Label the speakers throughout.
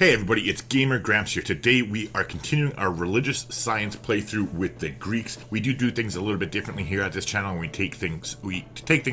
Speaker 1: Hey everybody, it's Gamer Gramps here. Today we are continuing our religious science playthrough with the Greeks. We do things a little bit differently here at this channel, and we take things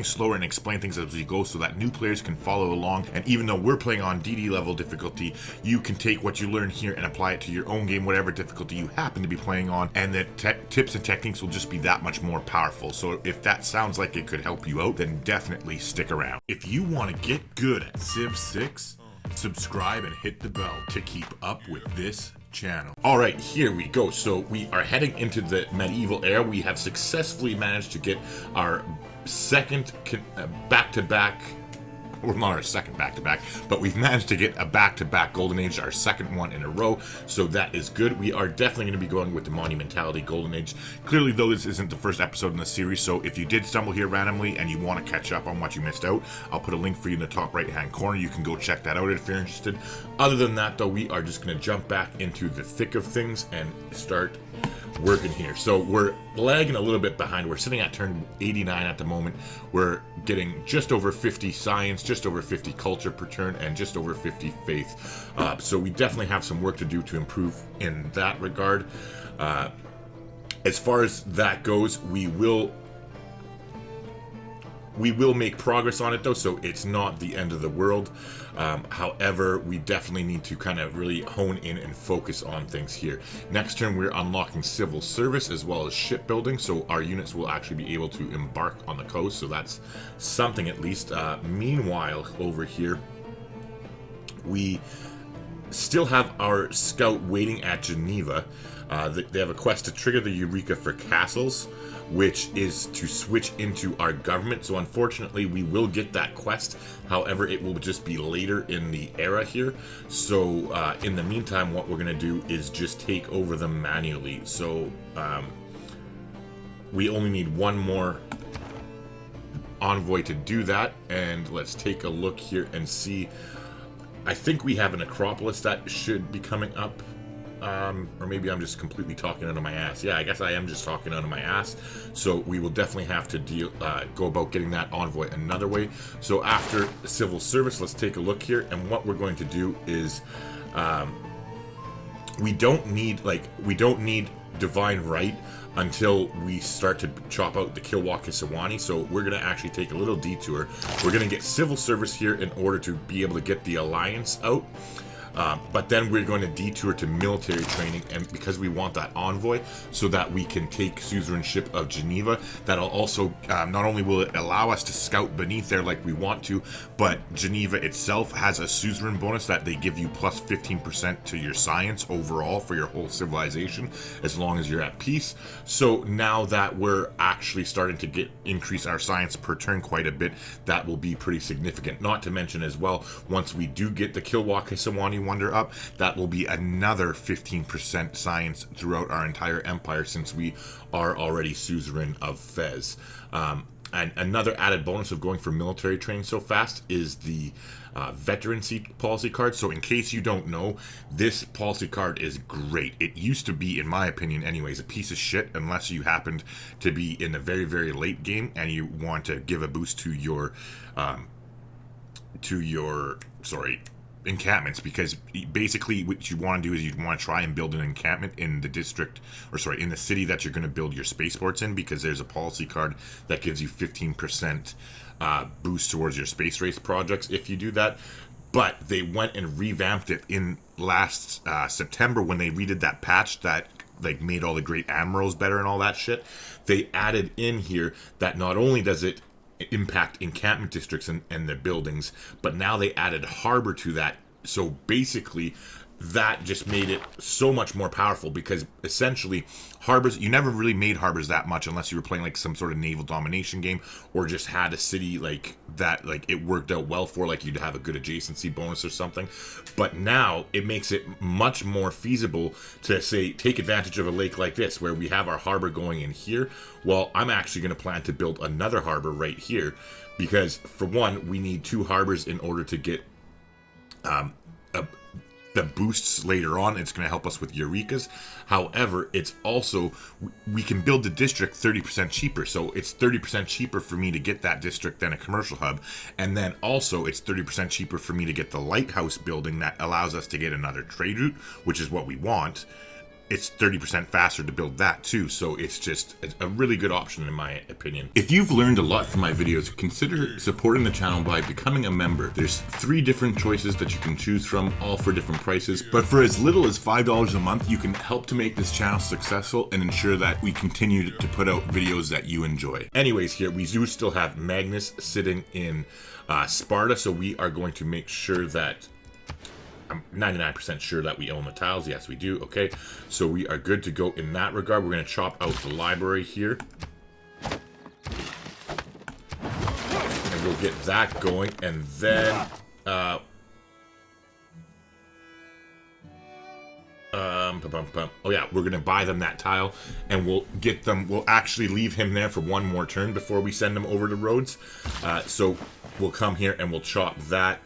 Speaker 1: slower and explain things as we go so that new players can follow along. And even though we're playing on DD level difficulty, you can take what you learn here and apply it to your own game, whatever difficulty you happen to be playing on, and the tips and techniques will just be that much more powerful. So if that sounds like it could help you out, then definitely stick around. If you want to get good at Civ 6, subscribe and hit the bell to keep up with this channel. Alright, here we go. So we are heading into the medieval era. We have successfully managed to get our second back-to-back, well, not our second back-to-back, but we've managed to get a back-to-back Golden Age, our second one in a row, so that is good. We are definitely going to be going with the Monumentality Golden Age. Clearly, though, this isn't the first episode in the series, so if you did stumble here randomly and you want to catch up on what you missed out, I'll put a link for you in the top right-hand corner. You can go check that out if you're interested. Other than that, though, we are just going to jump back into the thick of things and start working here. So we're lagging a little bit behind. We're sitting at turn 89 at the moment. We're getting just over 50 science, just over 50 culture per turn, and just over 50 faith. So we definitely have some work to do to improve in that regard. As far as that goes, we will make progress on it, though, so it's not the end of the world. However, we definitely need to kind of really hone in and focus on things here. Next turn, we're unlocking civil service as well as shipbuilding, so our units will actually be able to embark on the coast, so that's something at least. Meanwhile, over here, we still have our scout waiting at Geneva. They have a quest to trigger the Eureka for castles, which is to switch into our government. So unfortunately, we will get that quest. However, it will just be later in the era here. So in the meantime, what we're going to do is just take over them manually. So we only need one more envoy to do that. And let's take a look here and see. I think we have an Acropolis that should be coming up. Or maybe I'm just completely talking out of my ass. Yeah, I guess I am just talking out of my ass. So we will definitely have to go about getting that envoy another way. So after civil service, let's take a look here. And what we're going to do is, we don't need divine right until we start to chop out the Kilwakisawani. So we're going to actually take a little detour. We're going to get civil service here in order to be able to get the alliance out. But then we're going to detour to military training, and because we want that envoy so that we can take suzerainship of Geneva. That'll also, not only will it allow us to scout beneath there like we want to, but Geneva itself has a suzerain bonus that they give you plus 15% to your science overall for your whole civilization, as long as you're at peace. So now that we're actually starting to increase our science per turn quite a bit, that will be pretty significant. Not to mention as well, once we do get the Kilwakisawani wonder up, that will be another 15% science throughout our entire empire, since we are already suzerain of Fez. And another added bonus of going for military training so fast is the veterancy policy card. So in case you don't know, this policy card is great. It used to be, in my opinion anyways, a piece of shit unless you happened to be in the very, very late game and you want to give a boost to your encampments, because basically what you want to do is you want to try and build an encampment in the district, in the city that you're going to build your spaceports in, because there's a policy card that gives you 15% boost towards your space race projects if you do that. But they went and revamped it in last September when they redid that patch that made all the great admirals better and all that shit. They added in here that not only does it impact encampment districts and the buildings, but now they added harbor to that. So basically that just made it so much more powerful, because essentially harbors, you never really made harbors that much unless you were playing some sort of naval domination game, or just had a city that it worked out well for, you'd have a good adjacency bonus or something. But now it makes it much more feasible to say take advantage of a lake like this where we have our harbor going in here. Well, I'm actually going to plan to build another harbor right here, because for one, we need 2 harbors in order to get the boosts later on. It's going to help us with Eurekas. However, it's also, we can build the district 30% cheaper. So it's 30% cheaper for me to get that district than a commercial hub. And then also it's 30% cheaper for me to get the lighthouse building that allows us to get another trade route, which is what we want. It's 30% faster to build that too, so it's just a really good option in my opinion. If you've learned a lot from my videos, consider supporting the channel by becoming a member. There's 3 different choices that you can choose from, all for different prices, but for as little as $5 a month, you can help to make this channel successful and ensure that we continue to put out videos that you enjoy. Anyways, here we do still have Magnus sitting in Sparta, so we are going to make sure that I'm 99% sure that we own the tiles. Yes, we do. Okay, so we are good to go in that regard. We're going to chop out the library here. And we'll get that going. And then... oh yeah, we're going to buy them that tile. And we'll get them... We'll actually leave him there for one more turn before we send him over to Rhodes. So we'll come here and we'll chop that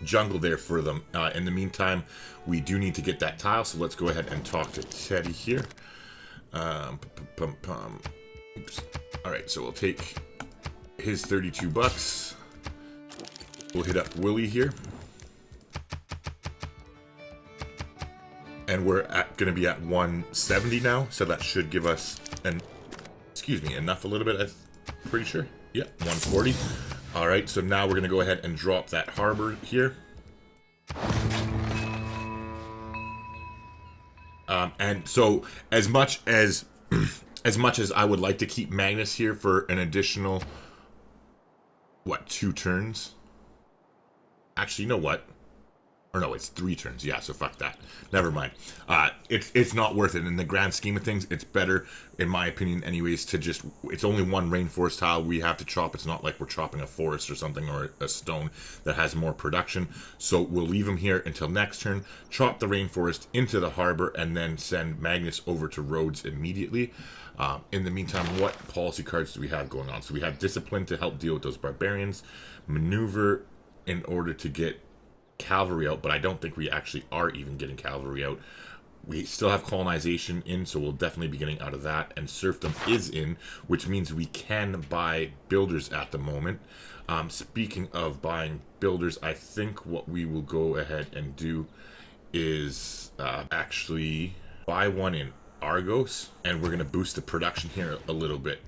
Speaker 1: jungle there for them. In the meantime, we do need to get that tile, so let's go ahead and talk to Teddy here. Oops. Alright, so we'll take his 32 bucks. We'll hit up Willie here. And we're going to be at 170 now, so that should give us enough a little bit, I'm pretty sure. Yeah, 140. Alright, so now we're going to go ahead and drop that harbor here. And so, as much as I would like to keep Magnus here for an additional, 2 turns? Actually, you know what? Or no, it's 3 turns. Yeah, so fuck that. Never mind. It's not worth it. In the grand scheme of things, it's better, in my opinion anyways, to just... It's only one rainforest tile we have to chop. It's not like we're chopping a forest or something, or a stone that has more production. So we'll leave him here until next turn, chop the rainforest into the harbor, and then send Magnus over to Rhodes immediately. In the meantime, what policy cards do we have going on? So we have Discipline to help deal with those barbarians. Maneuver in order to get cavalry out, but I don't think we actually are even getting cavalry out. We still have colonization in, so we'll definitely be getting out of that, and serfdom is in, which means we can buy builders at the moment. Speaking of buying builders, I think what we will go ahead and do is actually buy one in Argos, and we're going to boost the production here a little bit.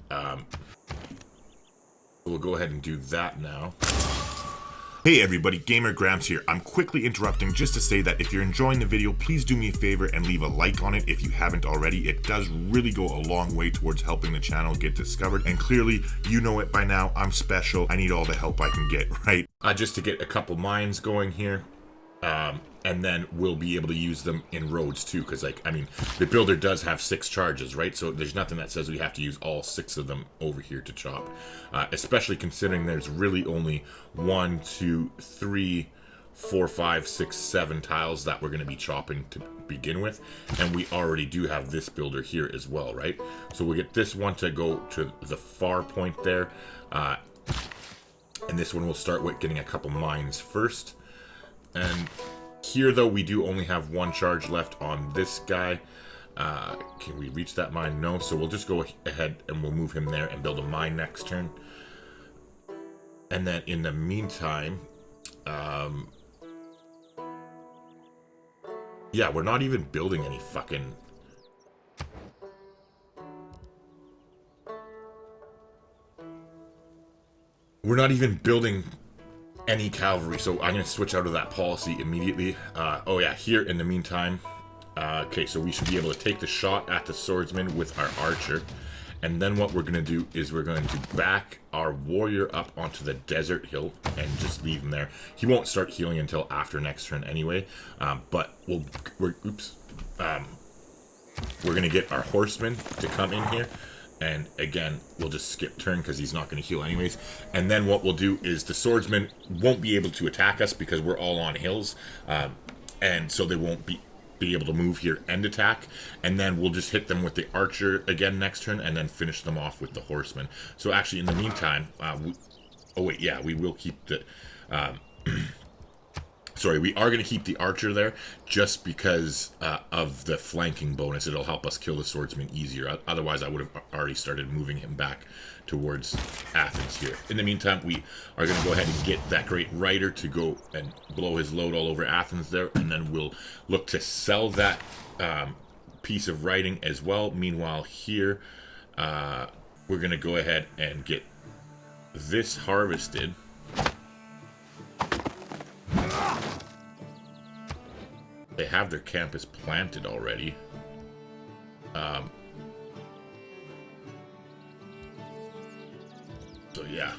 Speaker 1: We'll go ahead and do that now. Hey everybody, Gamer Gramps here. I'm quickly interrupting just to say that if you're enjoying the video, please do me a favor and leave a like on it if you haven't already. It does really go a long way towards helping the channel get discovered, and clearly you know it by now. I'm special. I need all the help I can get, right? Just to get a couple mines going here. And then we'll be able to use them in Rhodes too, because the builder does have 6 charges, right? So there's nothing that says we have to use all 6 of them over here to chop. Especially considering there's really only 1, 2, 3, 4, 5, 6, 7 tiles that we're going to be chopping to begin with. And we already do have this builder here as well, right? So we'll get this one to go to the far point there. And this one we'll start with getting a couple mines first. And here, though, we do only have 1 charge left on this guy. Can we reach that mine? No, so we'll just go ahead and we'll move him there and build a mine next turn. And then in the meantime, yeah, we're not even building any fucking... We're not even building any cavalry, so I'm going to switch out of that policy immediately. Oh yeah, here in the meantime, okay, so we should be able to take the shot at the swordsman with our archer, and then what we're going to do is we're going to back our warrior up onto the desert hill and just leave him there. He won't start healing until after next turn anyway, but we're going to get our horseman to come in here. And again, we'll just skip turn because he's not going to heal anyways. And then what we'll do is the swordsman won't be able to attack us because we're all on hills. And so they won't be able to move here and attack. And then we'll just hit them with the archer again next turn and then finish them off with the horseman. So actually, in the meantime, we will keep the... Sorry, we are going to keep the archer there just because of the flanking bonus. It'll help us kill the swordsman easier. Otherwise, I would have already started moving him back towards Athens here. In the meantime, we are going to go ahead and get that great rider to go and blow his load all over Athens there, and then we'll look to sell that piece of writing as well. Meanwhile, here, we're going to go ahead and get this harvested. They have their campus planted already. So yeah,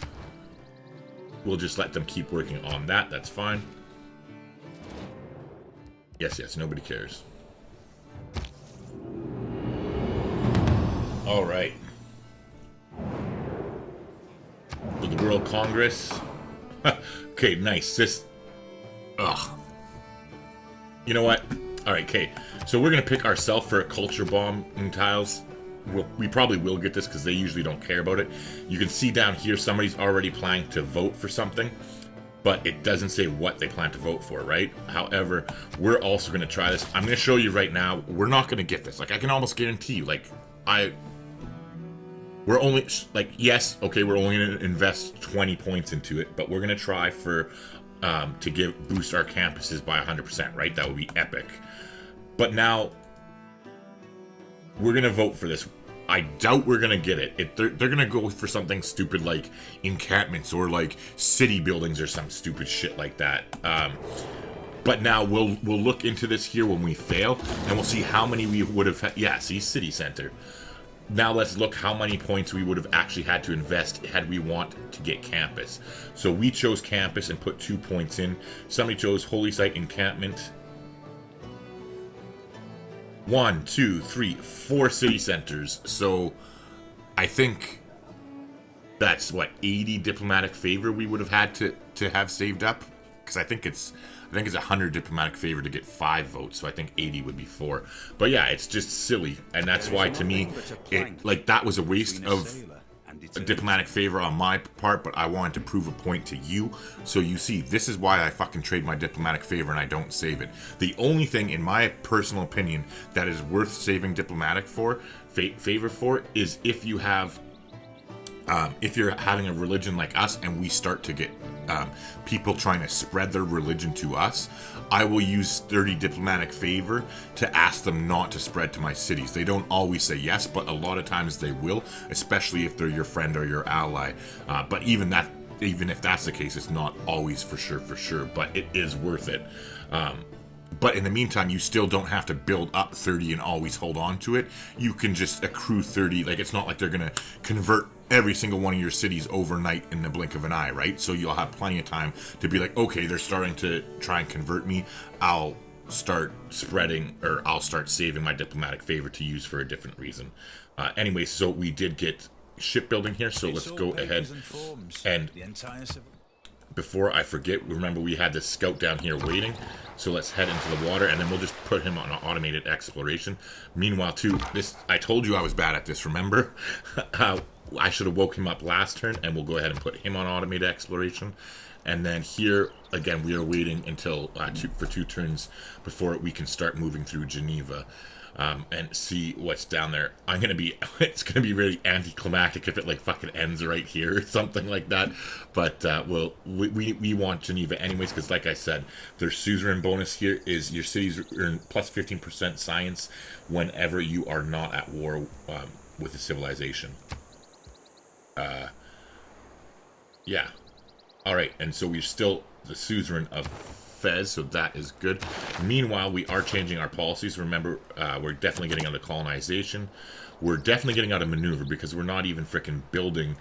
Speaker 1: we'll just let them keep working on that. That's fine. Yes, nobody cares. All right. So the World Congress. Okay, nice. This. Ugh. You know what? Alright, okay. So we're going to pick ourselves for a culture bomb in tiles. We probably will get this because they usually don't care about it. You can see down here somebody's already planning to vote for something, but it doesn't say what they plan to vote for, right? However, we're also going to try this. I'm going to show you right now. We're not going to get this. Like, I can almost guarantee you. Like, we're only, like, yes, okay, we're only going to invest 20 points into it, but we're going to try for... to boost our campuses by 100%, right? That would be epic. But now, we're going to vote for this. I doubt we're going to get it. They're going to go for something stupid like encampments or like city buildings or some stupid shit like that. But now we'll look into this here when we fail, and we'll see how many we would have had. Yeah, see, city center. Now let's look how many points we would have actually had to invest had we want to get campus. So we chose campus and put 2 points in. Somebody chose holy site encampment. 1, 2, 3, 4 city centers. So I think that's what, 80 diplomatic favor we would have had to have saved up, because I think it's 100 diplomatic favor to get 5 votes, so I think 80 would be 4. But yeah, it's just silly, and that's why to me, that was a waste of a diplomatic favor on my part, but I wanted to prove a point to you. So you see, this is why I fucking trade my diplomatic favor and I don't save it. The only thing, in my personal opinion, that is worth saving diplomatic favor for is if you have, if you're having a religion like us and we start to get people trying to spread their religion to us, I will use 30 diplomatic favor to ask them not to spread to my cities. They don't always say yes, but a lot of times they will, especially if they're your friend or your ally. But even if that's the case, it's not always for sure, but it is worth it. But in the meantime, you still don't have to build up 30 and always hold on to it. You can just accrue 30. Like, it's not like they're going to convert every single one of your cities overnight in the blink of an eye, right? So you'll have plenty of time to be like, okay, they're starting to try and convert me. I'll start spreading, or I'll start saving my diplomatic favor to use for a different reason. Anyway, so we did get shipbuilding here, so let's go ahead and... Before I forget, remember we had this scout down here waiting, so let's head into the water, and then we'll just put him on automated exploration. Meanwhile, too, I told you I was bad at this, remember? I should have woke him up last turn, and we'll go ahead and put him on automated exploration. And then here, again, we are waiting until for 2 turns before we can start moving through Geneva. And see what's down there. It's gonna be really anticlimactic if it like fucking ends right here or something like that. But we want Geneva anyways, because like I said, their suzerain bonus here is your cities earn plus 15% science whenever you are not at war with a civilization. Yeah. All right, and so we're still the suzerain of Fez, so that is good. Meanwhile, we are changing our policies. Remember, we're definitely getting out of colonization. We're definitely getting out of maneuver because we're not even freaking building.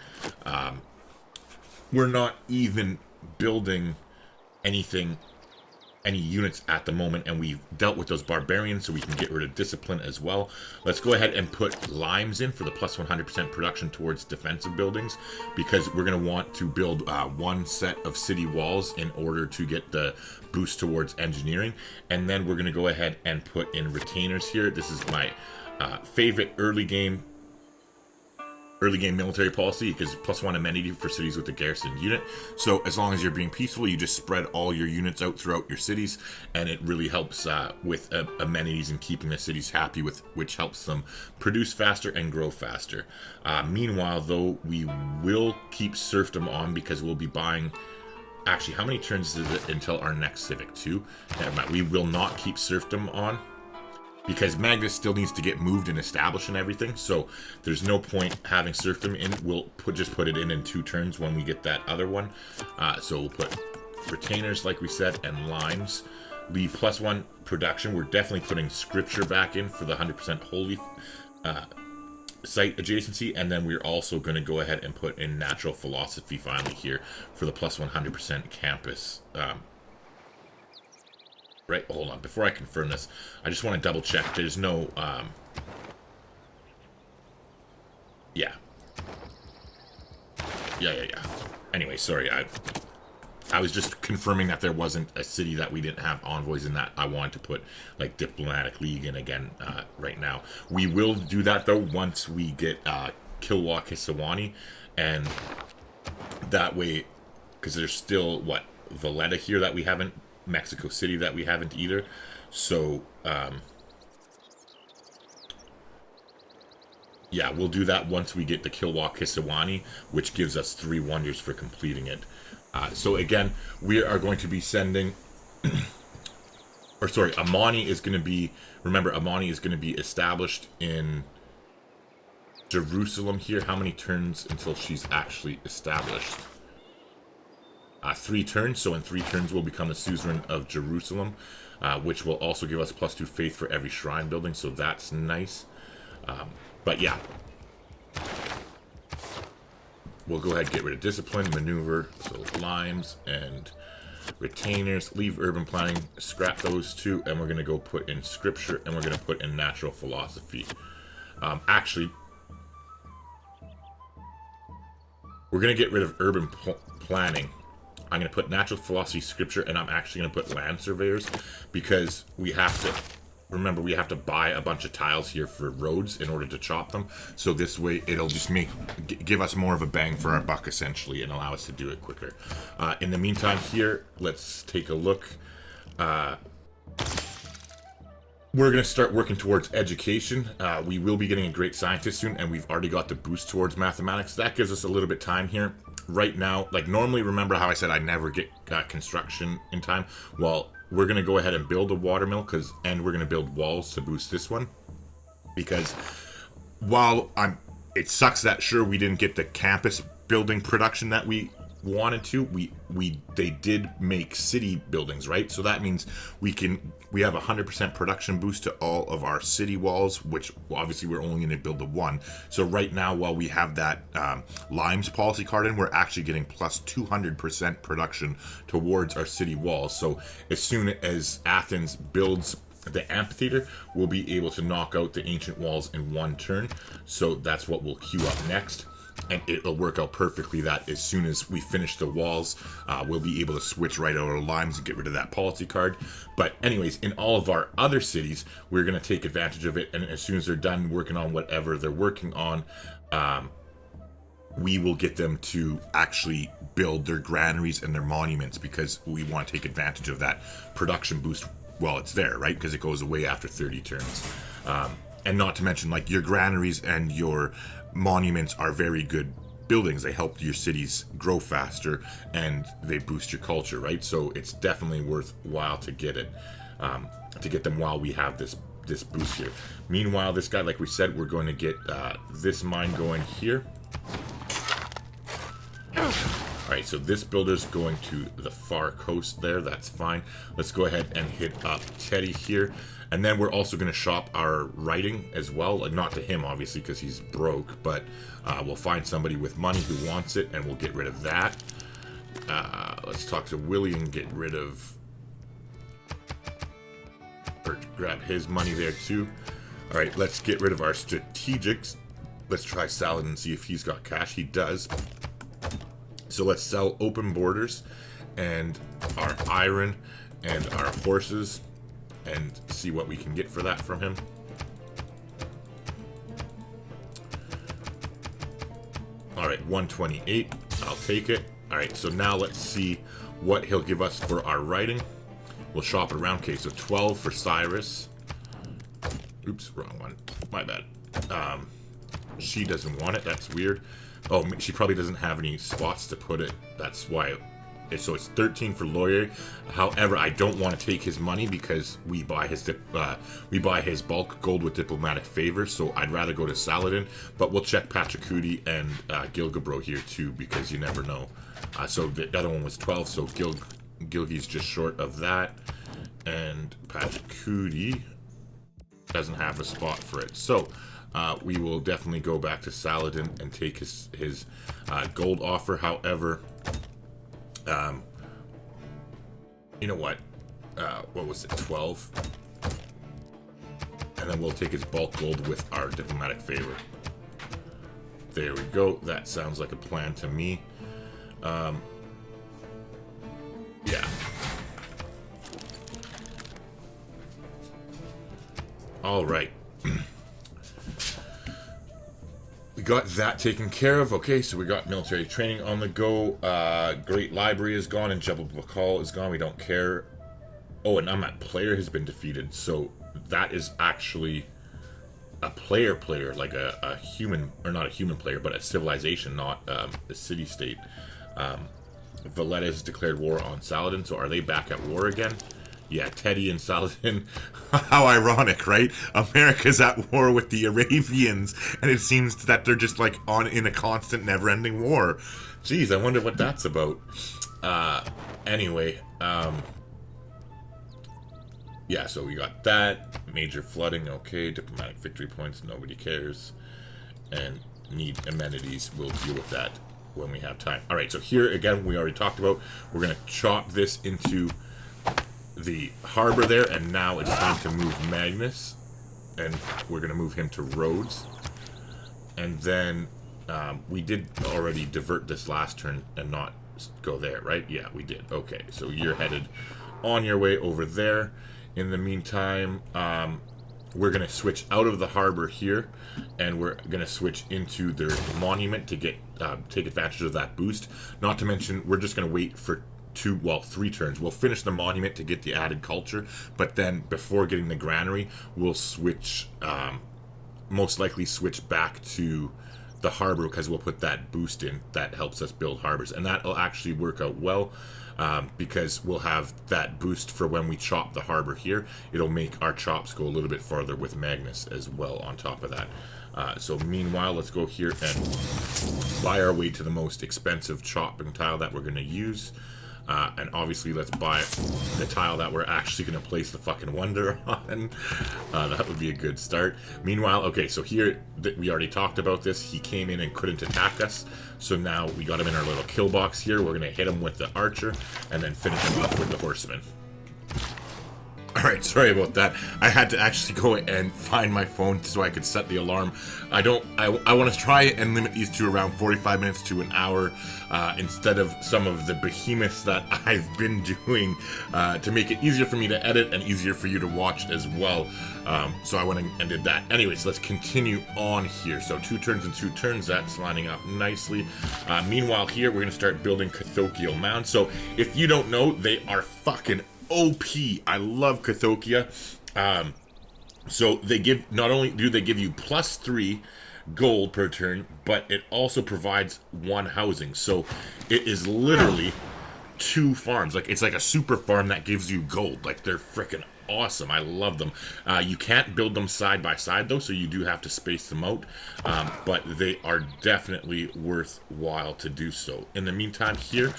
Speaker 1: We're not even building anything, any units at the moment, and we've dealt with those barbarians, so we can get rid of discipline as well. Let's go ahead and put limes in for the plus 100% production towards defensive buildings, because we're going to want to build 1 set of city walls in order to get the boost towards engineering. And then we're going to go ahead and put in retainers here. This is my favorite early game early game military policy. It gives +1 amenity for cities with a garrison unit. So as long as you're being peaceful, you just spread all your units out throughout your cities, and it really helps with amenities and keeping the cities happy, with which helps them produce faster and grow faster. Meanwhile, though, we will keep serfdom on because we'll be buying. Actually, how many turns is it until our next civic? 2? Never mind. We will not keep serfdom on, because Magnus still needs to get moved and established and everything, so there's no point having serfdom in. We'll just put it in 2 turns when we get that other one. So we'll put retainers, like we said, and limes. Leave +1 production. We're definitely putting scripture back in for the 100% holy site adjacency, and then we're also going to go ahead and put in natural philosophy finally here for the +100% campus. Right, hold on. Before I confirm this, I just want to double check. There's no, yeah. Anyway, sorry. I was just confirming that there wasn't a city that we didn't have envoys in that I wanted to put, like, diplomatic league in again right now. We will do that, though, once we get Kilwa Kisawani, and that way, because there's still, what, Valletta here that we haven't, Mexico City that we haven't either. So, yeah, we'll do that once we get the Kilwa Kisawani, which gives us 3 wonders for completing it. So again, we are going to be sending, or sorry, Amani is going to be, remember, Amani is going to be established in Jerusalem here. How many turns until she's actually established? 3 turns, so in 3 turns we'll become the suzerain of Jerusalem, which will also give us +2 faith for every shrine building, so that's nice. But yeah, we'll go ahead and get rid of discipline, maneuver, so limes and retainers, leave urban planning, scrap those 2, and we're going to go put in scripture, and we're going to put in natural philosophy. Actually, we're going to get rid of urban planning. I'm going to put natural philosophy, scripture, and I'm actually going to put land surveyors, because we have to, remember, we have to buy a bunch of tiles here for roads in order to chop them. So this way, it'll just give us more of a bang for our buck, essentially, and allow us to do it quicker. In the meantime here, let's take a look. We're going to start working towards education. We will be getting a great scientist soon, and we've already got the boost towards mathematics. That gives us a little bit of time here. Right now, like normally, remember how I said I never get construction in time? Well, we're going to go ahead and build a watermill, and we're going to build walls to boost this one. Because while it sucks that sure we didn't get the campus building production that we wanted to, they did make city buildings, right? So that means we have 100% production boost to all of our city walls, which obviously we're only going to build the 1. So right now, while we have that limes policy card in, we're actually getting +200% production towards our city walls. So as soon as Athens builds the amphitheater, we'll be able to knock out the ancient walls in 1 turn. So that's what we'll queue up next. And it'll work out perfectly that as soon as we finish the walls, we'll be able to switch right out our limes and get rid of that policy card. But anyways, in all of our other cities, we're going to take advantage of it. And as soon as they're done working on whatever they're working on, we will get them to actually build their granaries and their monuments, because we want to take advantage of that production boost while it's there, right? Because it goes away after 30 turns. And not to mention, like, your granaries and your monuments are very good buildings. They help your cities grow faster, and they boost your culture, right? So it's definitely worthwhile to get it, to get them while we have this boost here. Meanwhile, this guy, like we said, we're going to get this mine going here. Alright, so this builder's going to the far coast there. That's fine. Let's go ahead and hit up Teddy here. And then we're also going to shop our writing as well. Not to him, obviously, because he's broke. But we'll find somebody with money who wants it, and we'll get rid of that. Let's talk to Willie and get rid of... or grab his money there, too. Alright, let's get rid of our strategics. Let's try Salad and see if he's got cash. He does. So let's sell open borders and our iron and our horses and see what we can get for that from him. 128. I'll take it. All right, so now let's see what he'll give us for our writing. We'll shop it around. Okay, so 12 for Cyrus. Oops, wrong one. My bad. She doesn't want it. That's weird. Oh, she probably doesn't have any spots to put it. That's why. So it's 13 for lawyer. However, I don't want to take his money because we buy his bulk gold with diplomatic favor. So I'd rather go to Saladin. But we'll check Pachacudi and Gilgabro here too, because you never know. So the other one was 12. So Gilgi's just short of that, and Pachacudi doesn't have a spot for it. So we will definitely go back to Saladin and take his gold offer. However, you know what? What was it? 12. And then we'll take his bulk gold with our diplomatic favor. There we go. That sounds like a plan to me. Yeah. All right. We got that taken care of. Okay, so we got military training on the go. Great Library is gone and Jebel Bakal is gone. We don't care. Oh, and Amat player has been defeated. So that is actually a player, like a human, or not a human player, but a civilization, not a city-state. Valletta has declared war on Saladin. So are they back at war again? Yeah, Teddy and Saladin. How ironic, right? America's at war with the Arabians, and it seems that they're just like in a constant, never-ending war. Jeez, I wonder what that's about. Anyway, yeah, so we got that. Major flooding, okay. Diplomatic victory points, nobody cares. And need amenities, we'll deal with that when we have time. Alright, so here, again, we already talked about, we're going to chop this into the harbor there, and now it's time to move Magnus, and we're going to move him to Rhodes. And then we did already divert this last turn and not go there, right? Yeah, we did. Okay, so you're headed on your way over there. In the meantime, we're going to switch out of the harbor here, and we're going to switch into their monument to get take advantage of that boost. Not to mention, we're just going to wait for 3 turns. We'll finish the monument to get the added culture, but then before getting the granary, we'll switch, most likely switch back to the harbor, because we'll put that boost in that helps us build harbors, and that'll actually work out well, because we'll have that boost for when we chop the harbor here. It'll make our chops go a little bit farther with Magnus as well on top of that. So meanwhile, let's go here and buy our way to the most expensive chopping tile that we're going to use. And obviously, let's buy the tile that we're actually going to place the fucking wonder on. That would be a good start. Meanwhile, okay, so here, we already talked about this. He came in and couldn't attack us. So now we got him in our little kill box here. We're going to hit him with the archer and then finish him off with the horseman. Alright, sorry about that. I had to actually go and find my phone so I could set the alarm. I want to try and limit these to around 45 minutes to an hour, instead of some of the behemoths that I've been doing, to make it easier for me to edit and easier for you to watch as well. So I went and did that. Anyways, let's continue on here. So 2 turns and 2 turns, that's lining up nicely. Meanwhile here, we're going to start building Cathokial Mound. So if you don't know, they are fucking OP. I love Cathokia. So they give, not only do they give you +3 gold per turn, but it also provides 1 housing. So it is literally 2 farms. Like, it's like a super farm that gives you gold. Like, they're freaking awesome. I love them. You can't build them side by side though, so you do have to space them out. But they are definitely worthwhile to do so. In the meantime here,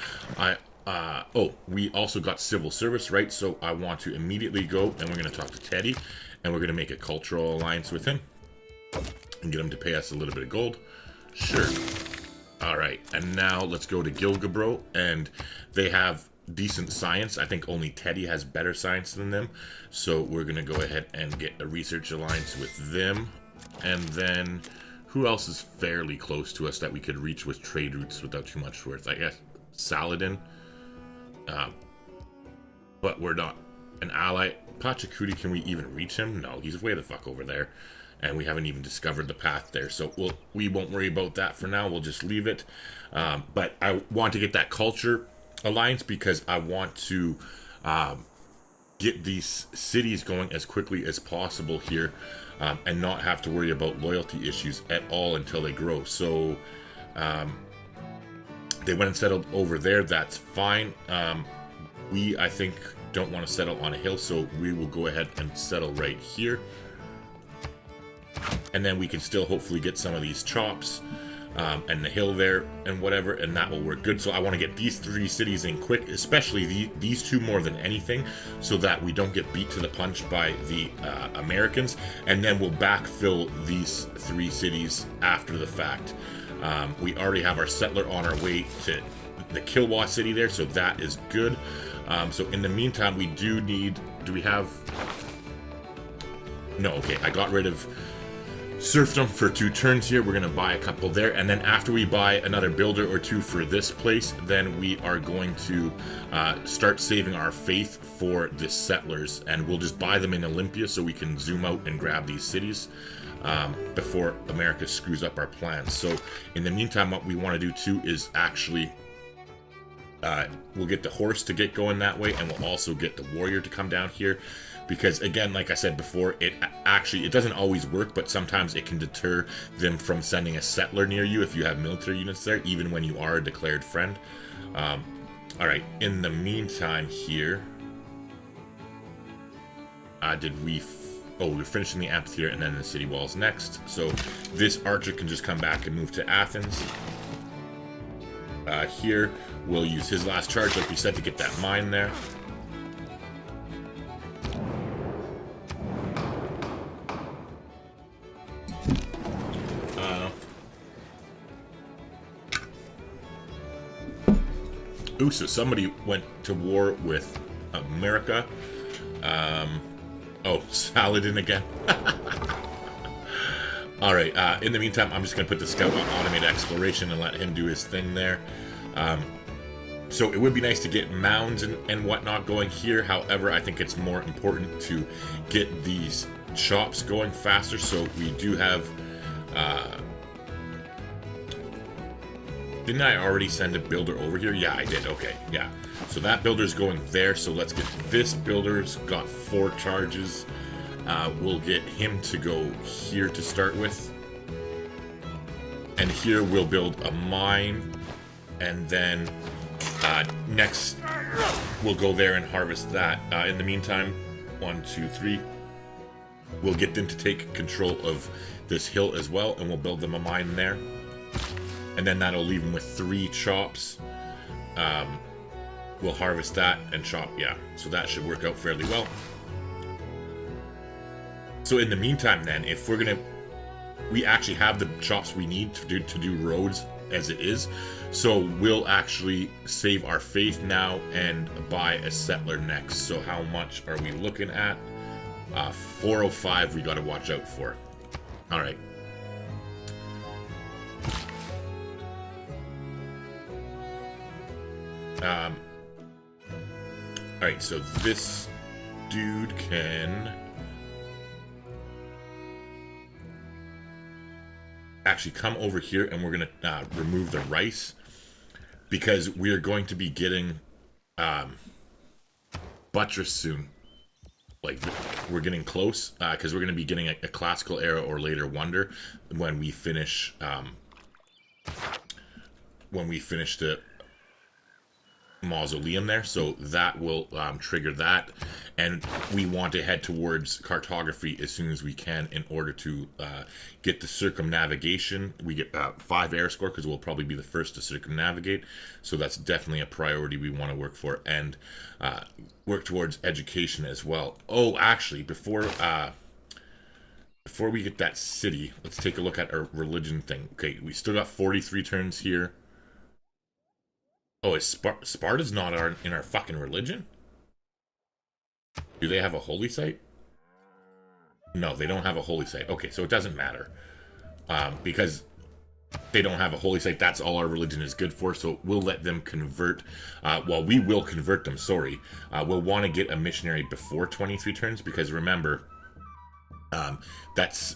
Speaker 1: we also got civil service, right? So I want to immediately go, and we're going to talk to Teddy, and we're going to make a cultural alliance with him and get him to pay us a little bit of gold. Sure. All right, and now let's go to Gilgabro, and they have decent science. I think only Teddy has better science than them, so we're going to go ahead and get a research alliance with them. And then who else is fairly close to us that we could reach with trade routes without too much worth? I guess Saladin. But we're not an ally. Pachacudi, can we even reach him? No, he's way the fuck over there. and we haven't even discovered the path there. So we won't worry about that for now. We'll just leave it. But I want to get that culture alliance because I want to get these cities going as quickly as possible here, and not have to worry about loyalty issues at all until they grow. So they went and settled over there. That's fine. I think, don't want to settle on a hill, so we will go ahead and settle right here. And then we can still hopefully get some of these chops and the hill there and whatever, and that will work good. So I want to get these 3 cities in quick, especially these 2 more than anything, so that we don't get beat to the punch by the Americans, and then we'll backfill these 3 cities after the fact. We already have our settler on our way to the Kilwa city there, so that is good. So in the meantime, we do we have... No, okay, I got rid of serfdom for 2 turns here. We're going to buy a couple there, and then after we buy another builder or 2 for this place, then we are going to start saving our faith for the settlers, and we'll just buy them in Olympia so we can zoom out and grab these cities before America screws up our plans. So in the meantime, what we want to do too is actually we'll get the horse to get going that way, and we'll also get the warrior to come down here, because again, like I said before, it doesn't always work, but sometimes it can deter them from sending a settler near you if you have military units there, even when you are a declared friend. Alright, in the meantime here, we're finishing the amphitheater and then the city walls next. So this archer can just come back and move to Athens. Here, we'll use his last charge, like we said, to get that mine there. So somebody went to war with America. Saladin again. Alright, in the meantime, I'm just going to put the scout on automated exploration and let him do his thing there. So it would be nice to get mounds and whatnot going here. However, I think it's more important to get these chops going faster. So we do have... Didn't I already send a builder over here? Yeah, I did. Okay, yeah. So that builder's going there. So let's get this builder's got 4 charges. We'll get him to go here to start with. And here we'll build a mine. And then next we'll go there and harvest that. In the meantime, 1, 2, 3. We'll get them to take control of this hill as well. And we'll build them a mine there. And then that'll leave them with 3 chops. We'll harvest that and chop, yeah. So that should work out fairly well. So in the meantime then, if we're gonna... We actually have the chops we need to do roads as it is. So we'll actually save our faith now and buy a settler next. So how much are we looking at? 405 we gotta watch out for. Alright. Alright, so this dude can actually come over here, and we're going to remove the rice, because we are going to be getting buttress soon. Like, we're getting close, because we're going to be getting a classical era or later wonder when we finish the mausoleum there, so that will trigger that, and we want to head towards cartography as soon as we can in order to get the circumnavigation. We get 5 air score because we'll probably be the first to circumnavigate, so that's definitely a priority we want to work for, and work towards education as well. Oh, actually, before we get that city, let's take a look at our religion thing. Okay, we still got 43 turns here. Oh, is Sparta's not in our fucking religion? Do they have a holy site? No, they don't have a holy site. Okay, so it doesn't matter. Because they don't have a holy site, that's all our religion is good for, so we'll let them convert. We will convert them, sorry. We'll want to get a missionary before 23 turns, because remember,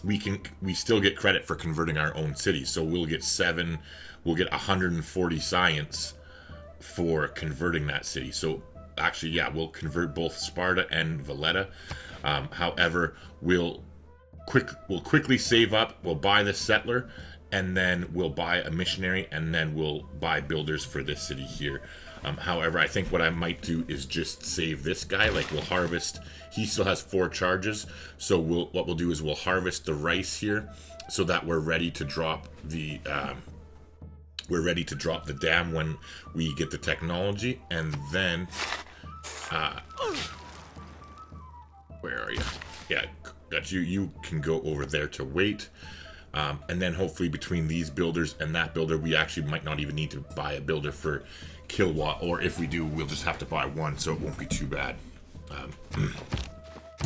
Speaker 1: we still get credit for converting our own cities. So we'll get 140 science for converting that city. So actually, yeah, we'll convert both Sparta and Valletta. However, we'll quickly save up. We'll buy the settler, and then we'll buy a missionary, and then we'll buy builders for this city here. However, I think what I might do is just save this guy. Like, we'll harvest. He still has 4 charges, so what we'll do is we'll harvest the rice here, so that we're ready to drop the dam when we get the technology. And then, where are you? Yeah, got you. You can go over there to wait. And then hopefully between these builders and that builder, we actually might not even need to buy a builder for Kilowatt, or if we do, we'll just have to buy one, so it won't be too bad.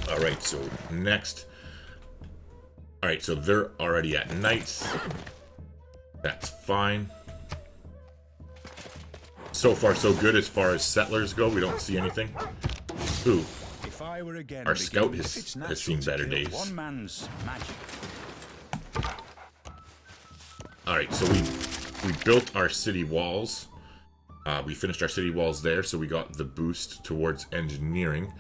Speaker 1: Alright, so next. Alright, so they're already at knights. That's fine. So far, so good as far as settlers go. We don't see anything. Ooh.
Speaker 2: If I were again
Speaker 1: Our scout has seen better days.
Speaker 2: One man's magic.
Speaker 1: Alright, so we built our city walls. We finished our city walls there, so we got the boost towards engineering.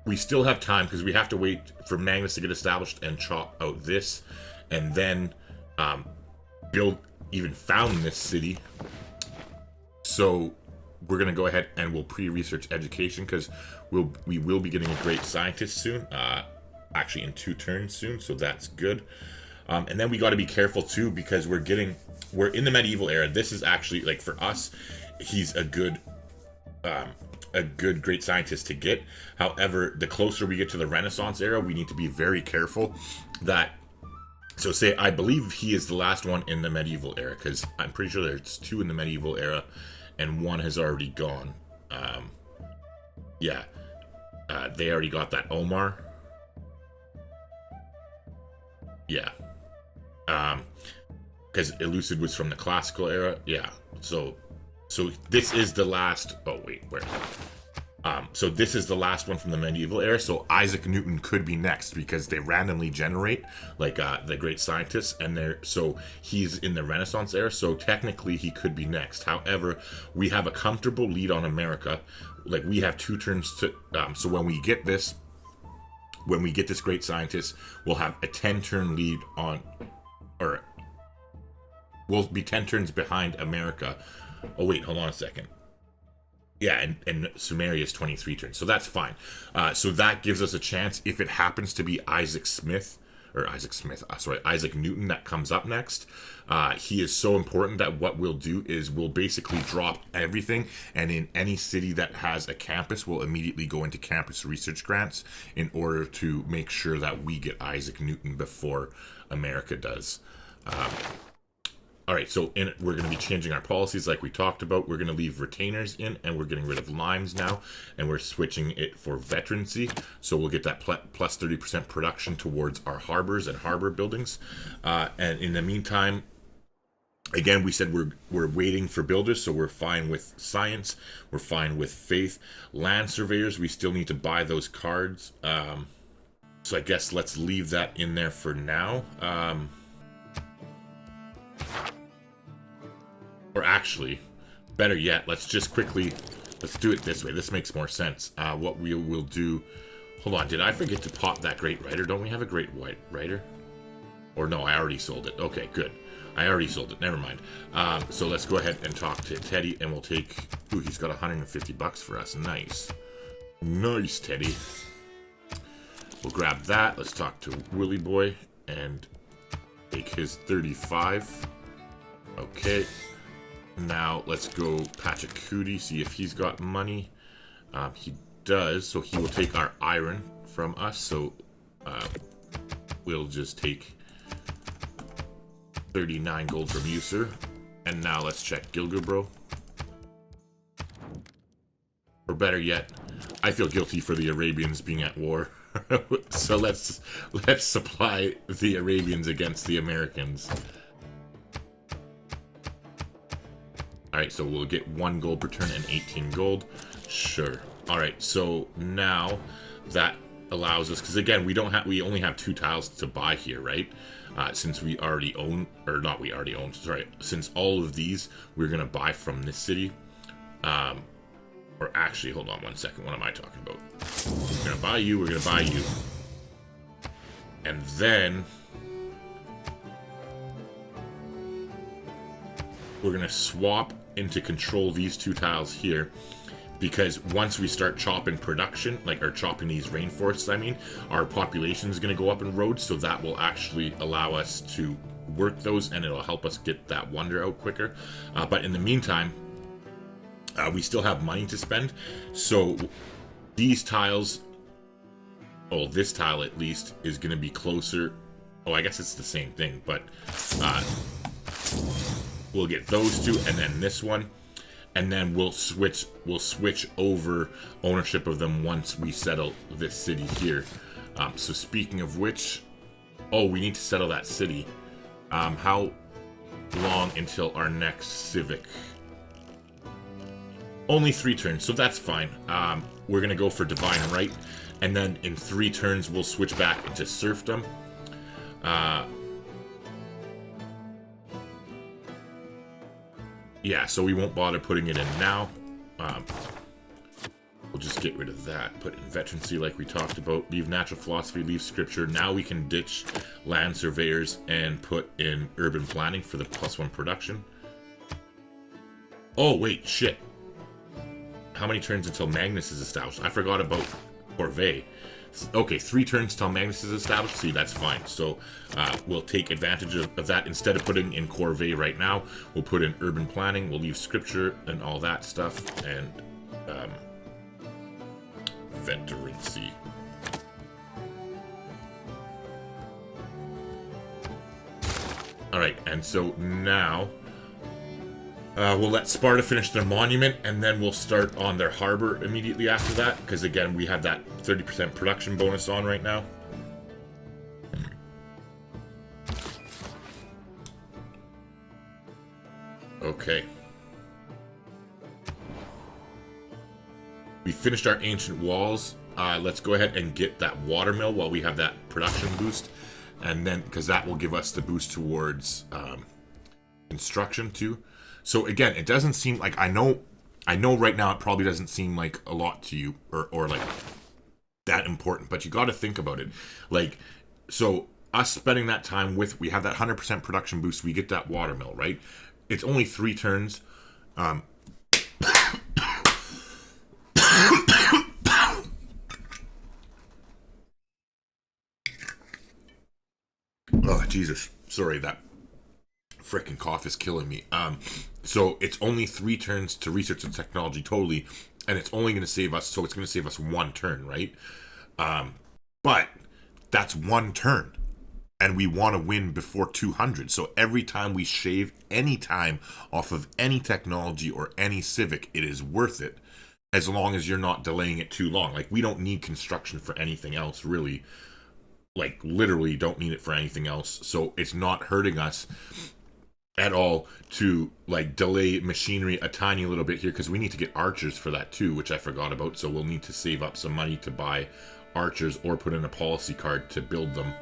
Speaker 1: We still have time, because we have to wait for Magnus to get established and chop out this, and then found this city. So we're going to go ahead and we'll pre-research education, because we will be getting a great scientist soon. Actually in 2 turns soon, so that's good. And then we got to be careful too, because we're in the medieval era. This is actually, like, for us, he's a good great scientist to get. However, the closer we get to the Renaissance era, we need to be very careful that. So say, I believe he is the last one in the medieval era, because I'm pretty sure there's 2 in the medieval era, and 1 has already gone. Yeah, they already got that Omar. Yeah. Because Elucid was from the classical era. Yeah. So this is the last. Oh wait, where? So this is the last one from the medieval era. So Isaac Newton could be next, because they randomly generate, like, the great scientists, and so he's in the Renaissance era. So technically he could be next. However, we have a comfortable lead on America. Like, we have 2 turns to. So when we get this great scientist, we'll have a 10-turn lead on, or we'll be 10 turns behind America. Oh wait, hold on a second. Yeah, and Sumeria is 23 turns, so that's fine. So that gives us a chance if it happens to be Isaac Newton that comes up next. He is so important that what we'll do is we'll basically drop everything, and in any city that has a campus, we'll immediately go into campus research grants in order to make sure that we get Isaac Newton before America does. Alright, so we're going to be changing our policies like we talked about. We're going to leave retainers in, and we're getting rid of limes now, and we're switching it for veterancy. So we'll get that plus 30% production towards our harbors and harbor buildings. And in the meantime, again, we said we're waiting for builders, so we're fine with science. We're fine with faith. Land surveyors, we still need to buy those cards. So I guess let's leave that in there for now. Or actually, better yet, let's do it this way. This makes more sense. What we will do... Hold on, did I forget to pop that great writer? Don't we have a great white writer? Or no, I already sold it. Okay, good. I already sold it. Never mind. So let's go ahead and talk to Teddy, and we'll take... Ooh, he's got $150 for us. Nice. Nice, Teddy. We'll grab that. Let's talk to Willy Boy and take his 35. Okay. Now, let's go Pachacootie, see if he's got money. He does, so he will take our iron from us. So, we'll just take 39 gold from you, sir. And now let's check Gilgabro. Or better yet, I feel guilty for the Arabians being at war. So let's supply the Arabians against the Americans. Alright, so we'll get 1 gold per turn and 18 gold. Sure. All right, so now that allows us, because again, we only have 2 tiles to buy here, right? Since we already own, or not we already own, sorry, since all of these we're going to buy from this city. Or actually, hold on one second, what am I talking about? We're going to buy you, we're going to buy you. And then we're going to swap into control these 2 tiles here. Because once we start chopping production, or chopping these rainforests, I mean, our population is going to go up in roads, so that will actually allow us to work those, and it'll help us get that wonder out quicker. But in the meantime, we still have money to spend, so these tiles, this tile at least, is going to be closer. Oh, I guess it's the same thing, but we'll get those 2, and then this one. And then we'll switch over ownership of them once we settle this city here. So speaking of which, we need to settle that city. How long until our next civic? Only 3 turns, so that's fine. We're gonna go for divine right, and then in 3 turns we'll switch back into serfdom. Yeah, so we won't bother putting it in now. We'll just get rid of that. Put in veterancy like we talked about. Leave natural philosophy, leave scripture. Now we can ditch land surveyors and put in urban planning for the +1 production. Oh, wait, shit. How many turns until Magnus is established? I forgot about Corvée. Okay, 3 turns till Magnus is established. See, that's fine. So we'll take advantage of that. Instead of putting in Corvée right now, we'll put in urban planning. We'll leave scripture and all that stuff. And veterancy. Alright, and so now we'll let Sparta finish their monument, and then we'll start on their harbor immediately after that, because again, we have that 30% production bonus on right now. Okay. We finished our ancient walls. Let's go ahead and get that watermill while we have that production boost, and then, because that will give us the boost towards construction too. So again, it doesn't seem like, I know right now it probably doesn't seem like a lot to you, or like that important, but you got to think about it. Like, so us spending that time we have that 100% production boost, we get that watermill, right? It's only 3 turns. Oh, Jesus. Sorry, that frickin' cough is killing me. So it's only 3 turns to research the technology totally, and it's only going to save us, so it's going to save us 1 turn, right? But that's 1 turn, and we want to win before 200. So every time we shave any time off of any technology or any civic, it is worth it, as long as you're not delaying it too long. Like, we don't need construction for anything else, really. Like, literally don't need it for anything else. So it's not hurting us at all to, like, delay machinery a tiny little bit here, because we need to get archers for that too, which I forgot about. So we'll need to save up some money to buy archers, or put in a policy card to build them.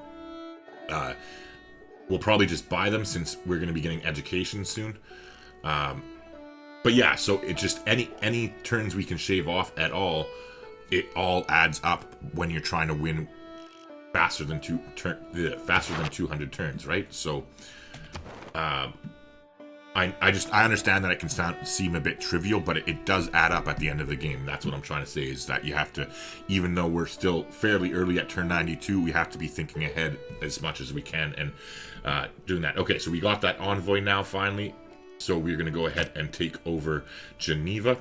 Speaker 1: We'll probably just buy them, since we're going to be getting education soon. But yeah, so it just, any turns we can shave off at all, it all adds up when you're trying to win faster than 200 turns, right? So I understand that it can seem a bit trivial, but it does add up at the end of the game. That's what I'm trying to say, is that you have to, even though we're still fairly early at turn 92, we have to be thinking ahead as much as we can and doing that. Okay, so we got that envoy now finally, so we're going to go ahead and take over Geneva.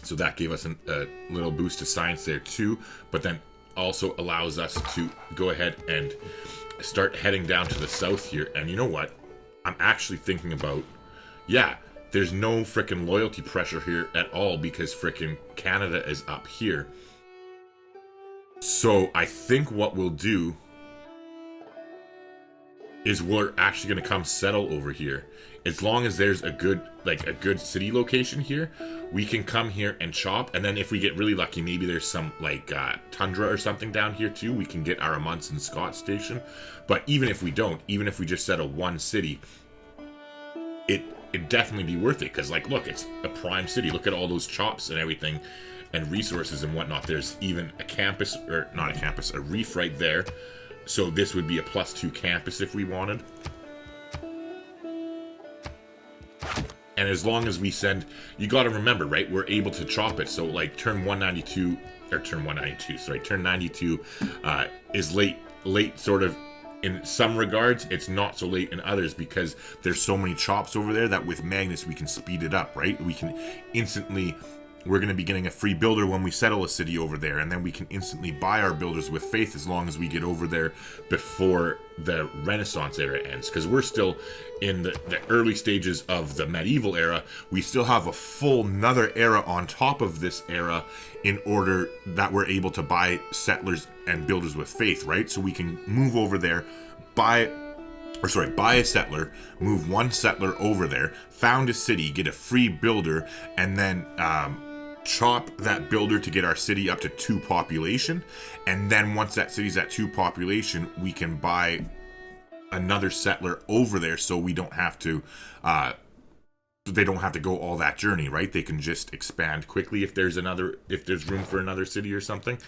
Speaker 1: So that gave us a little boost to science there too, but then also allows us to go ahead and start heading down to the south here. And you know what? I'm actually thinking about, yeah, there's no frickin' loyalty pressure here at all, because frickin' Canada is up here. So I think what we'll do is we're actually going to come settle over here. As long as there's a good city location here, we can come here and chop. And then if we get really lucky, maybe there's some tundra or something down here too. We can get our Amundsen Scott station. But even if we don't, even if we just settle one city, it'd definitely be worth it. Because look, it's a prime city. Look at all those chops and everything and resources and whatnot. There's even a campus, or not a campus, a reef right there. So this would be a +2 campus if we wanted. And as long as we send, you got to remember, right? We're able to chop it. So turn 92 is late sort of in some regards. It's not so late in others because there's so many chops over there that with Magnus we can speed it up, right? We can instantly, we're going to be getting a free builder when we settle a city over there, and then we can instantly buy our builders with faith as long as we get over there before the Renaissance era ends, because we're still in the early stages of the medieval era. We still have a full another era on top of this era in order that we're able to buy settlers and builders with faith, right? So we can move over there, buy a settler, move one settler over there, found a city, get a free builder, and then chop that builder to get our city up to 2 population. And then once that city's at 2 population, we can buy another settler over there, so we don't have to they don't have to go all that journey, right? They can just expand quickly if there's room for another city or something.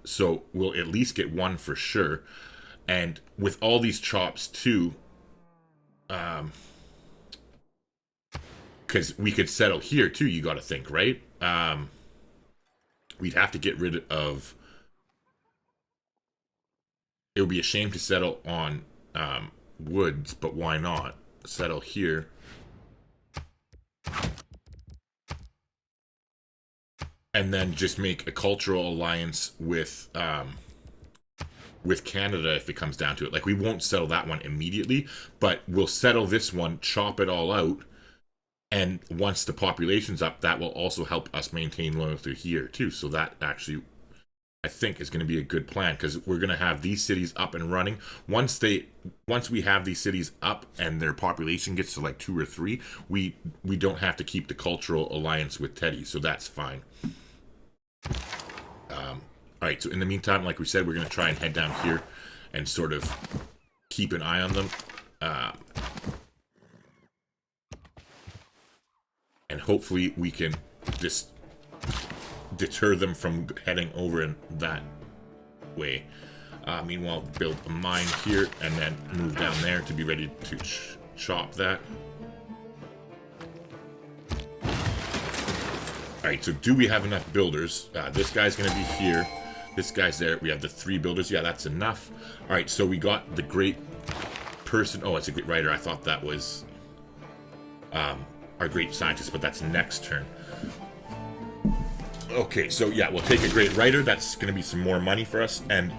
Speaker 1: So we'll at least get one for sure. And with all these chops too, because we could settle here too, you got to think, right? We'd have to get rid of, it would be a shame to settle on woods, but why not settle here? And then just make a cultural alliance with Canada if it comes down to it. We won't settle that one immediately, but we'll settle this one, chop it all out, and once the population's up, that will also help us maintain loyalty here too. So that actually, I think, is going to be a good plan, because we're going to have these cities up and running. Once we have these cities up and their population gets to 2 or 3, we don't have to keep the cultural alliance with Teddy, so that's fine. All right, so in the meantime, like we said, we're going to try and head down here and sort of keep an eye on them. And hopefully we can just deter them from heading over in that way. Meanwhile, build a mine here and then move down there to be ready to chop that. Alright, so do we have enough builders? This guy's going to be here. This guy's there. We have the 3 builders. Yeah, that's enough. Alright, so we got the great person. Oh, it's a great writer. I thought that was our great scientist, but that's next turn. Okay, so yeah, we'll take a great writer. That's going to be some more money for us. And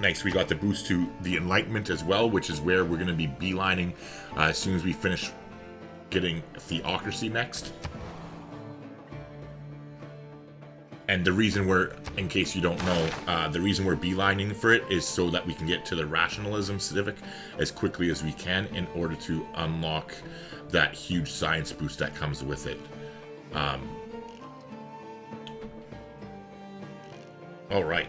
Speaker 1: nice, we got the boost to the Enlightenment as well, which is where we're going to be beelining as soon as we finish getting Theocracy next. And the reason we're, in case you don't know, the reason we're beelining for it is so that we can get to the Rationalism Civic as quickly as we can in order to unlock that huge science boost that comes with it. All right.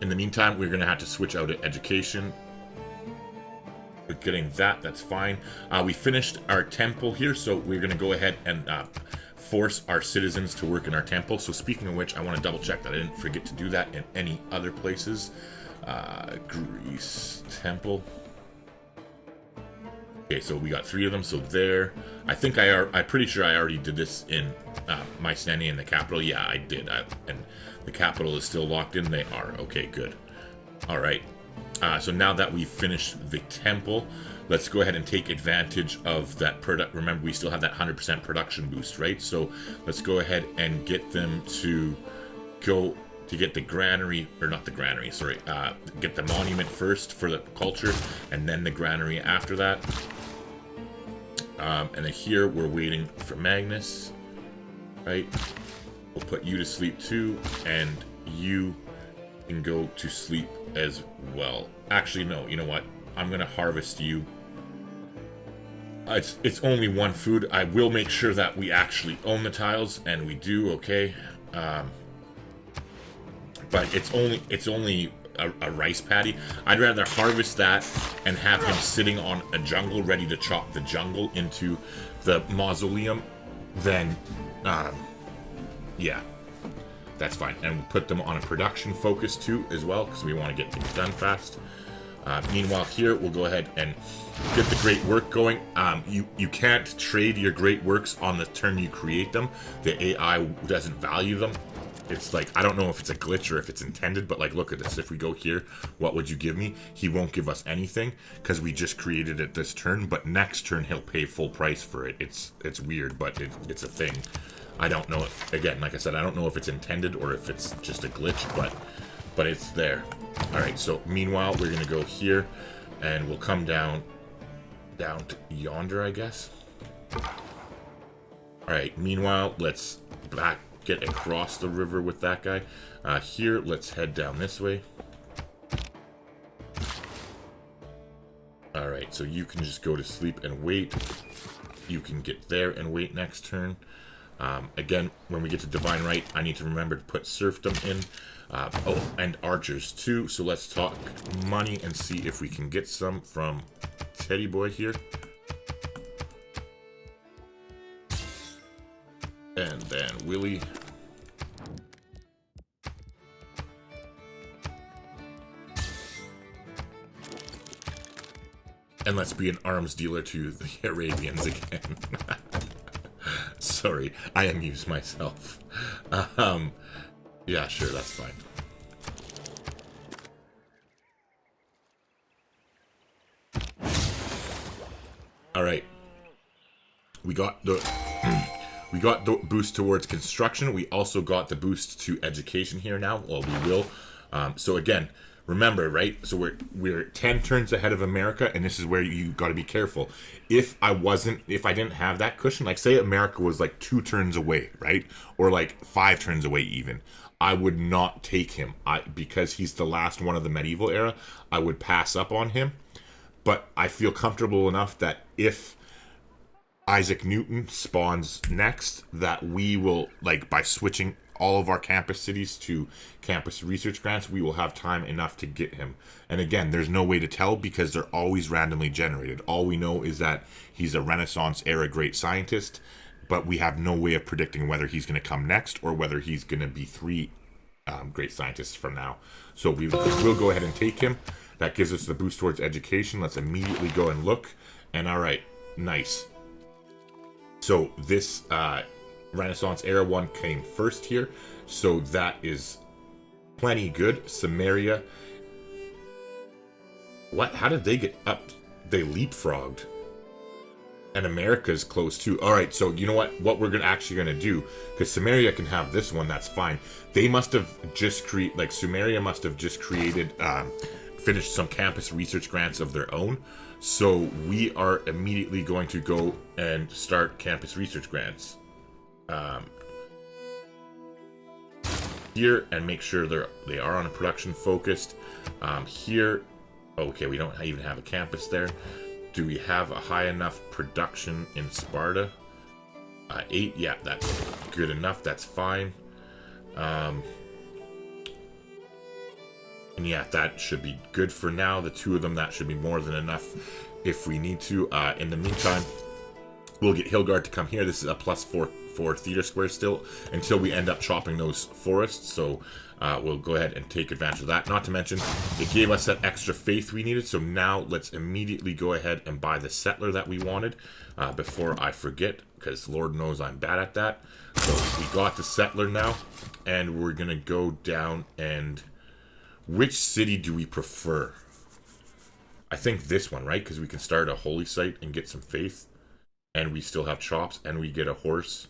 Speaker 1: In the meantime, we're going to have to switch out at education. We're getting that. That's fine. We finished our temple here, so we're going to go ahead and force our citizens to work in our temple. So speaking of which, I want to double check that I didn't forget to do that in any other places. Greece temple. Okay, so we got 3 of them. So there, I think I'm pretty sure I already did this in my standing in the capital. Yeah, I did. And the capital is still locked in. They are. Okay, good. All right. So now that we've finished the temple, let's go ahead and take advantage of that product. Remember, we still have that 100% production boost, right? So let's go ahead and get them to go to get the granary, or not the granary, sorry, get the monument first for the culture, and then the granary after that. And then here we're waiting for Magnus, right? We'll put you to sleep too, and you can go to sleep as well. Actually, no, you know what? I'm gonna harvest you. It's only one food. I will make sure that we actually own the tiles, and we do, okay? But it's only a rice paddy. I'd rather harvest that and have him sitting on a jungle ready to chop the jungle into the mausoleum than, yeah. That's fine. And we'll put them on a production focus too as well, because we want to get things done fast. Meanwhile here, we'll go ahead and get the great work going. You can't trade your great works on the turn you create them. The AI doesn't value them. It's like, I don't know if it's a glitch or if it's intended, but like, look at this. If we go here, what would you give me? He won't give us anything because we just created it this turn, but next turn he'll pay full price for it. It's weird, but it's a thing. I don't know if, again, like I said, I don't know if it's intended or if it's just a glitch, but it's there. All right, so meanwhile, we're gonna go here and we'll come down to yonder, I guess. All right, meanwhile, let's get across the river with that guy. Here, let's head down this way. All right, so you can just go to sleep and wait. You can get there and wait next turn. Again, when we get to Divine Right, I need to remember to put Serfdom in. Oh, and Archers too. So let's talk money and see if we can get some from Teddy Boy here. And then Willie. And let's be an arms dealer to the Arabians again. Sorry, I amuse myself. Yeah, sure, that's fine. All right. We got the boost towards construction. We also got the boost to education here now. Well, we will. So again, remember, right? So we're 10 turns ahead of America, and this is where you got to be careful. If I didn't have that cushion, like say America was like 2 turns away, right? Or like 5 turns away even, I would not take him. Because he's the last one of the medieval era, I would pass up on him. But I feel comfortable enough that if Isaac Newton spawns next, that we will, like, by switching all of our campus cities to campus research grants, we will have time enough to get him. And again, there's no way to tell because they're always randomly generated. All we know is that he's a Renaissance era great scientist, but we have no way of predicting whether he's going to come next or whether he's going to be 3 great scientists from now. So we'll go ahead and take him. That gives us the boost towards education. Let's immediately go and look. And all right, nice. So this Renaissance era one came first here. So that is plenty good. Samaria. What? How did they get up? They leapfrogged. And America's close too. All right, so you know what we're actually gonna do, because Samaria can have this one. That's fine. They must have just Sumeria must have just created, finished some campus research grants of their own. So we are immediately going to go and start campus research grants here and make sure they are on a production focused. Here, okay, we don't even have a campus there. Do we have a high enough production in Sparta? 8, yeah, that's good enough. That's fine. And yeah, that should be good for now. The 2 of them, that should be more than enough if we need to. In the meantime, we'll get Hilgard to come here. This is a +4 theater square still until we end up chopping those forests. So we'll go ahead and take advantage of that. Not to mention, it gave us that extra faith we needed. So now let's immediately go ahead and buy the settler that we wanted before I forget, because Lord knows I'm bad at that. So we got the settler now, and we're going to go down and... Which city do we prefer? I think this one, right? Because we can start a holy site and get some faith. And we still have chops, and we get a horse.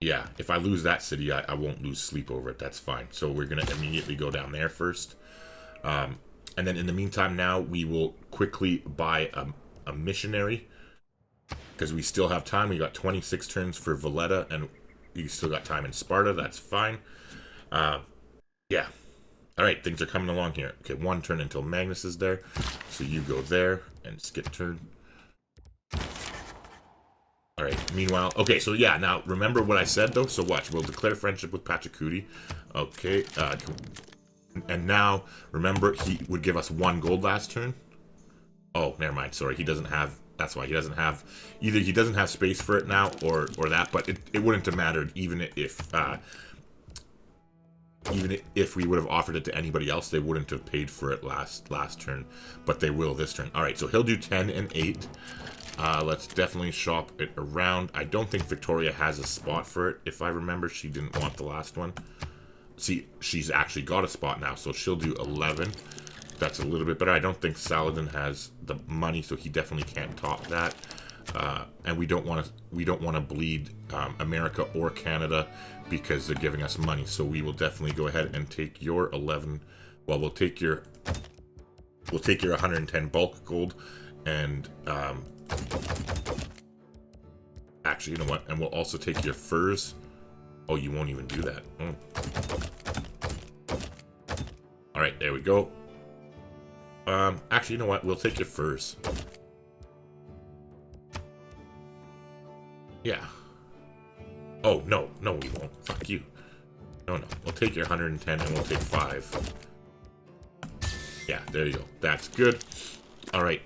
Speaker 1: Yeah, if I lose that city, I won't lose sleep over it. That's fine. So we're going to immediately go down there first. And then in the meantime now, we will quickly buy a missionary. Because we still have time. We got 26 turns for Valletta, and we still got time in Sparta. That's fine. Yeah. All right, things are coming along here. Okay, one turn until Magnus is there. So you go there and skip turn. All right, meanwhile, okay, so yeah, now remember what I said though? So watch, we'll declare friendship with Pachacudi. Okay, and now, remember, he would give us 1 gold last turn. Oh, never mind, sorry, he doesn't have, that's why he doesn't have, either he doesn't have space for it now, or that, but it wouldn't have mattered even if we would have offered it to anybody else, they wouldn't have paid for it last turn, but they will this turn. All right, so he'll do 10 and 8. Let's definitely shop it around. I don't think Victoria has a spot for it. If I remember, she didn't want the last one. See, she's actually got a spot now, so she'll do 11. That's a little bit better. I don't think Saladin has the money, so he definitely can't top that. And we don't want to bleed America or Canada because they're giving us money. So we will definitely go ahead and take your 11. Well, we'll take your 110 bulk gold, and actually, you know what? And we'll also take your furs. Oh, you won't even do that. All right, there we go. Actually, you know what? We'll take your furs. Yeah. Oh, no, we won't. Fuck you. No. We'll take your 110 and we'll take 5. Yeah, there you go. That's good. All right.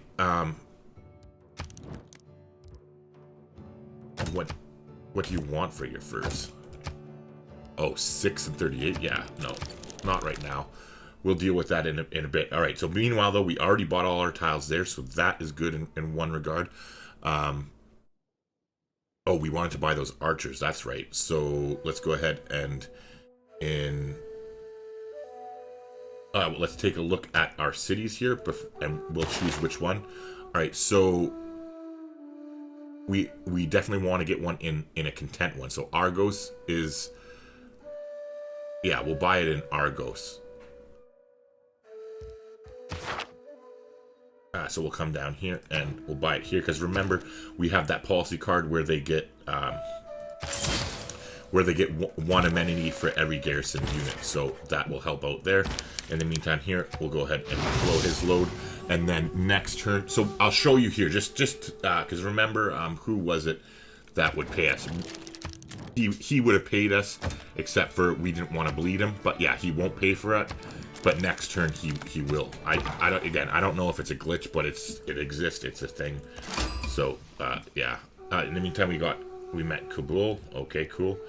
Speaker 1: What do you want for your furs? Oh, 6 and 38? Yeah, no, not right now. We'll deal with that in a bit. All right, so meanwhile, though, we already bought all our tiles there, so that is good in one regard. Oh, we wanted to buy those archers. That's right. So let's go ahead and let's take a look at our cities here, and we'll choose which one. All right, so we definitely want to get one in a content one. So Argos is, yeah, we'll buy it in Argos. So we'll come down here and we'll buy it here, because remember, we have that policy card where they get one amenity for every garrison unit, so that will help out there. In the meantime, here we'll go ahead and blow his load, and then next turn. So I'll show you here, just because remember, who was it that would pay us? He would have paid us, except for we didn't want to bleed him. But yeah, he won't pay for it. But next turn he will. I don't know if it's a glitch, but it exists. It's a thing. So yeah. In the meantime, we met Kabul. Okay, cool.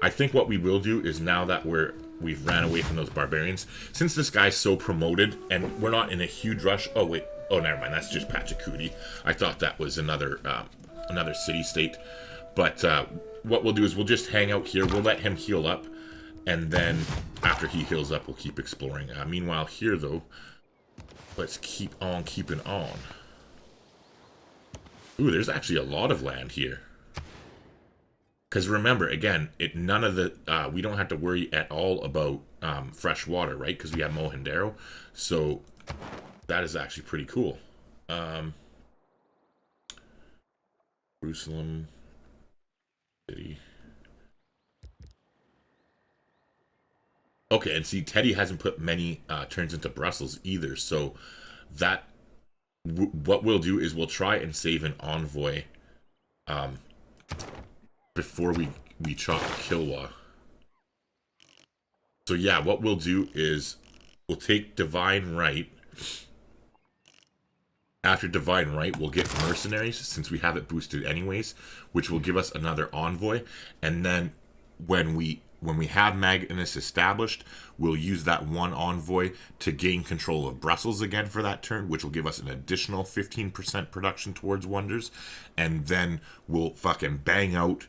Speaker 1: I think what we will do is, now that we've ran away from those barbarians, since this guy's so promoted and we're not in a huge rush. Oh wait. Oh, never mind. That's just Pachacudi. I thought that was another city state. But what we'll do is we'll just hang out here. We'll let him heal up. And then, after he heals up, we'll keep exploring. Meanwhile, here, though, let's keep on keeping on. Ooh, there's actually a lot of land here. Because remember, again, none of the we don't have to worry at all about fresh water, right? Because we have Mohendaro. So, that is actually pretty cool. Jerusalem City. Okay, and see, Teddy hasn't put many turns into Brussels either, so that what we'll do is we'll try and save an envoy before we chop Kilwa. So yeah, what we'll do is we'll take Divine Right. After Divine Right, we'll get Mercenaries, since we have it boosted anyways, which will give us another envoy, and then when we have Magnus established, we'll use that one envoy to gain control of Brussels again for that turn, which will give us an additional 15% production towards Wonders. And then we'll fucking bang out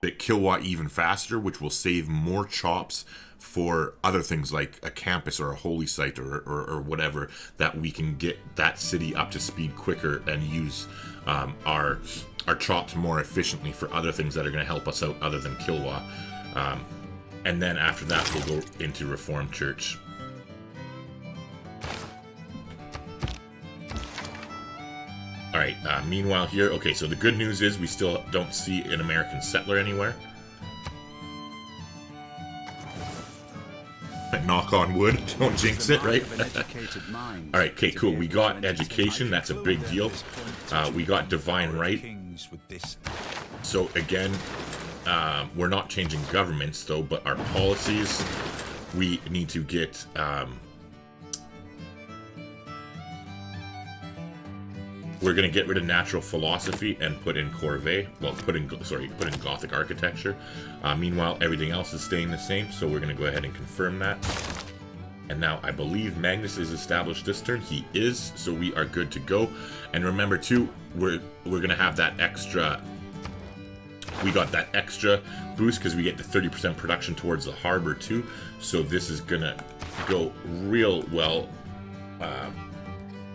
Speaker 1: the Kilwa even faster, which will save more chops for other things like a campus or a holy site or whatever, that we can get that city up to speed quicker and use our chops more efficiently for other things that are going to help us out other than Kilwa. And then after that, we'll go into Reformed Church. Alright, meanwhile here, okay, so the good news is we still don't see an American settler anywhere. Knock on wood. Don't jinx it, right?
Speaker 2: An educated mind.
Speaker 1: Alright, okay, cool. We got education. That's a big deal. We got divine right.
Speaker 2: Kings with this.
Speaker 1: So again, we're not changing governments though, but our policies, we need to get we're gonna get rid of natural philosophy and put in corvée. Well, put in Gothic architecture. Meanwhile, everything else is staying the same, so we're gonna go ahead and confirm that. And now I believe Magnus is established this turn. He is, so we are good to go. And remember too, we're gonna have that extra. We got that extra boost because we get the 30% production towards the harbor too. So this is gonna go real well.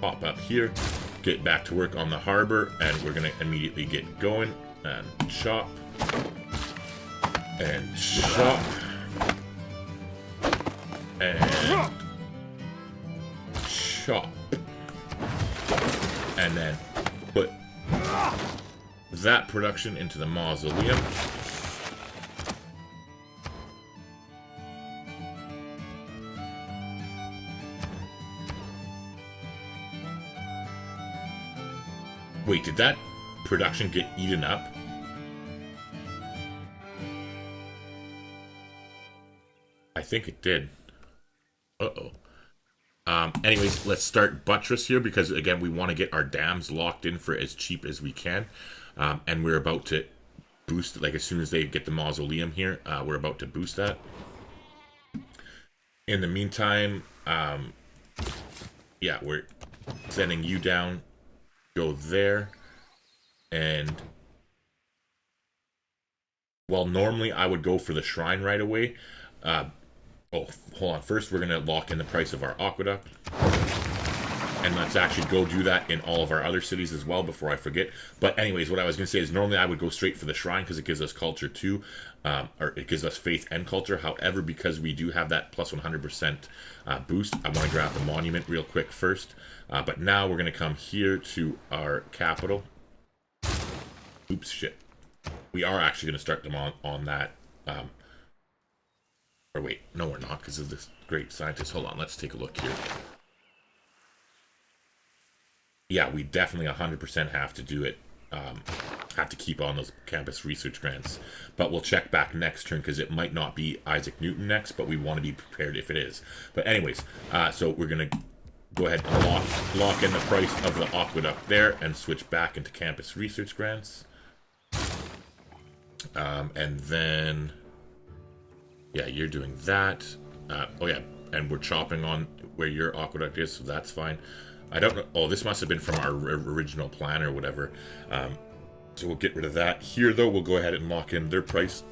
Speaker 1: Pop up here, get back to work on the harbor, and we're gonna immediately get going and chop and chop and chop, and then put that production into the mausoleum. Wait, did that production get eaten up? I think it did. Uh-oh. Anyways, let's start buttress here because, again, we want to get our dams locked in for as cheap as we can. And we're about to boost, like, as soon as they get the mausoleum here, we're about to boost that. In the meantime, yeah, we're sending you down. Go there, and well, normally I would go for the shrine right away. Oh, hold on. First, we're gonna lock in the price of our aqueduct, and let's actually go do that in all of our other cities as well before I forget. But anyways, what I was gonna say is normally I would go straight for the shrine because it gives us culture too, or it gives us faith and culture. However, because we do have that plus 100% boost, I want to grab the monument real quick first. But now we're going to come here to our capital. Oops, shit. We are actually going to start them on that. Or wait, no we're not because of this great scientist. Hold on, let's take a look here. Yeah, we definitely 100% have to do it. Have to keep on those campus research grants. But we'll check back next turn because it might not be Isaac Newton next, but we want to be prepared if it is. But anyways, so we're going to go ahead and lock in the price of the aqueduct there and switch back into campus research grants. And then, yeah, you're doing that. Oh yeah, and we're chopping on where your aqueduct is, so that's fine. I don't know. Oh, this must have been from our original plan or whatever. So we'll get rid of that. Here, though, we'll go ahead and lock in their price.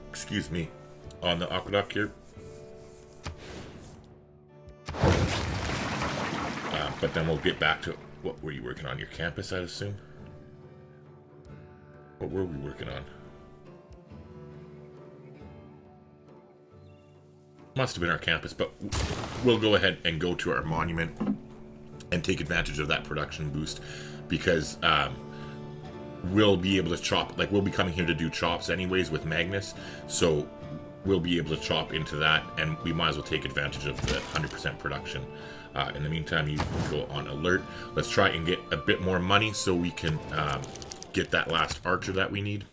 Speaker 1: Excuse me, on the aqueduct here. But then we'll get back to what were you working on? Your campus, I'd assume? What were we working on? Must have been our campus, but we'll go ahead and go to our monument and take advantage of that production boost because we'll be able to chop, like we'll be coming here to do chops anyways with Magnus, so we'll be able to chop into that and we might as well take advantage of the 100% production. In the meantime, you can go on alert. Let's try and get a bit more money so we can get that last archer that we need.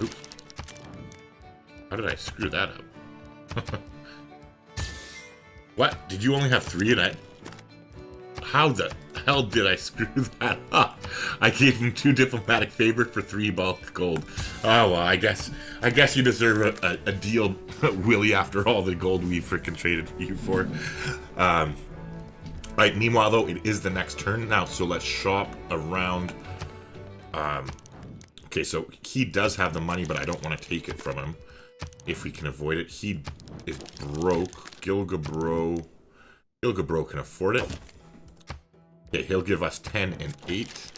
Speaker 1: Oops. How did I screw that up? What? Did you only have 3 and I... How the hell did I screw that up? I gave him 2 diplomatic favor for 3 bulk gold. Oh well, I guess you deserve a deal, Willie, after all the gold we freaking traded you for. Right, meanwhile though, it is the next turn now, so let's shop around. Okay, so he does have the money, but I don't want to take it from him if we can avoid it. He is broke. Gilgabro can afford it. Okay, he'll give us 10 and 8.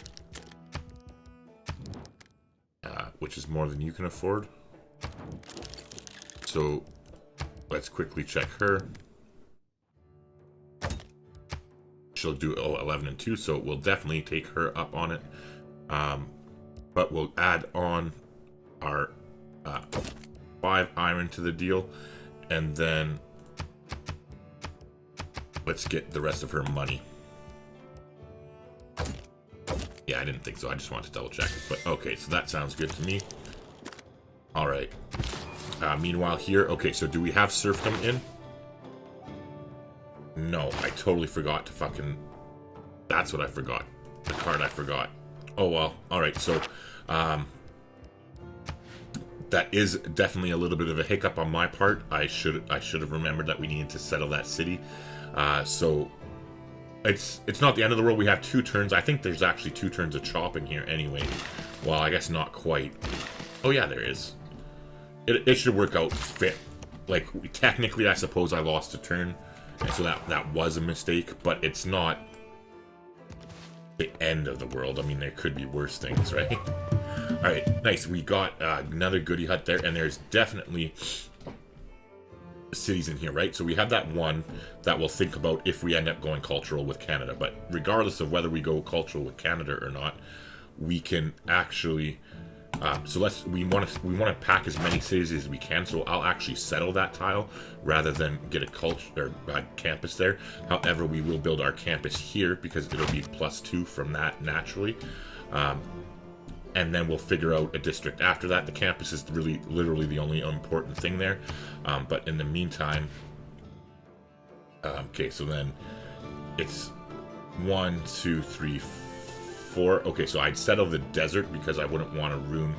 Speaker 1: Which is more than you can afford. So, let's quickly check her. she'll do 11 and 2, so we'll definitely take her up on it. But we'll add on our 5 iron to the deal, and then let's get the rest of her money. Yeah, I didn't think so. I just wanted to double check. But okay, so that sounds good to me. All right. Meanwhile here, okay, so do we have serfdom in? No, I totally forgot to fucking... That's what I forgot. The card I forgot. Oh, well. All right, so... that is definitely a little bit of a hiccup on my part. I should have remembered that we needed to settle that city. So... It's not the end of the world. We have 2 turns. I think there's actually 2 turns of chopping here anyway. Well, I guess not quite. Oh, yeah, there is. It should work out fit. Like, technically, I suppose I lost a turn. And so that was a mistake. But it's not the end of the world. I mean, there could be worse things, right? Alright, nice. We got another goodie hut there. And there's definitely... cities in here, right? So we have that one that we'll think about if we end up going cultural with Canada. But regardless of whether we go cultural with Canada or not, we can actually so we want to pack as many cities as we can. So I'll actually settle that tile rather than get a culture or campus there. However, we will build our campus here because it'll be +2 from that naturally. And then we'll figure out a district after that. The campus is really, literally the only important thing there. But in the meantime, okay, so then it's 1, 2, 3, 4. Okay, so I'd settle the desert because I wouldn't want to ruin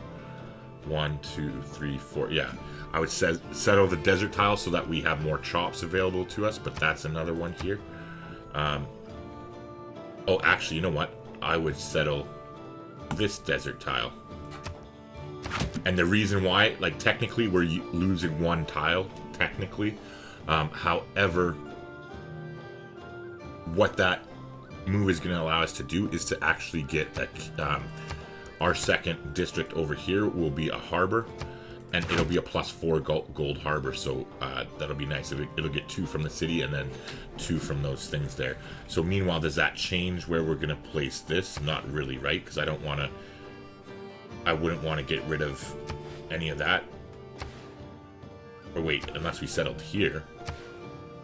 Speaker 1: 1, 2, 3, 4. Yeah, I would settle the desert tile so that we have more chops available to us. But that's another one here. Oh, actually, you know what? I would settle this desert tile. And the reason why, like, technically we're losing 1 tile, technically. However, what that move is going to allow us to do is to actually get our second district over here will be a harbor, and it'll be a +4 gold harbor, so that'll be nice. It'll get 2 from the city and then 2 from those things there. So meanwhile, does that change where we're gonna place this? Not really, right? Because I wouldn't want to get rid of any of that. Or wait, unless we settled here,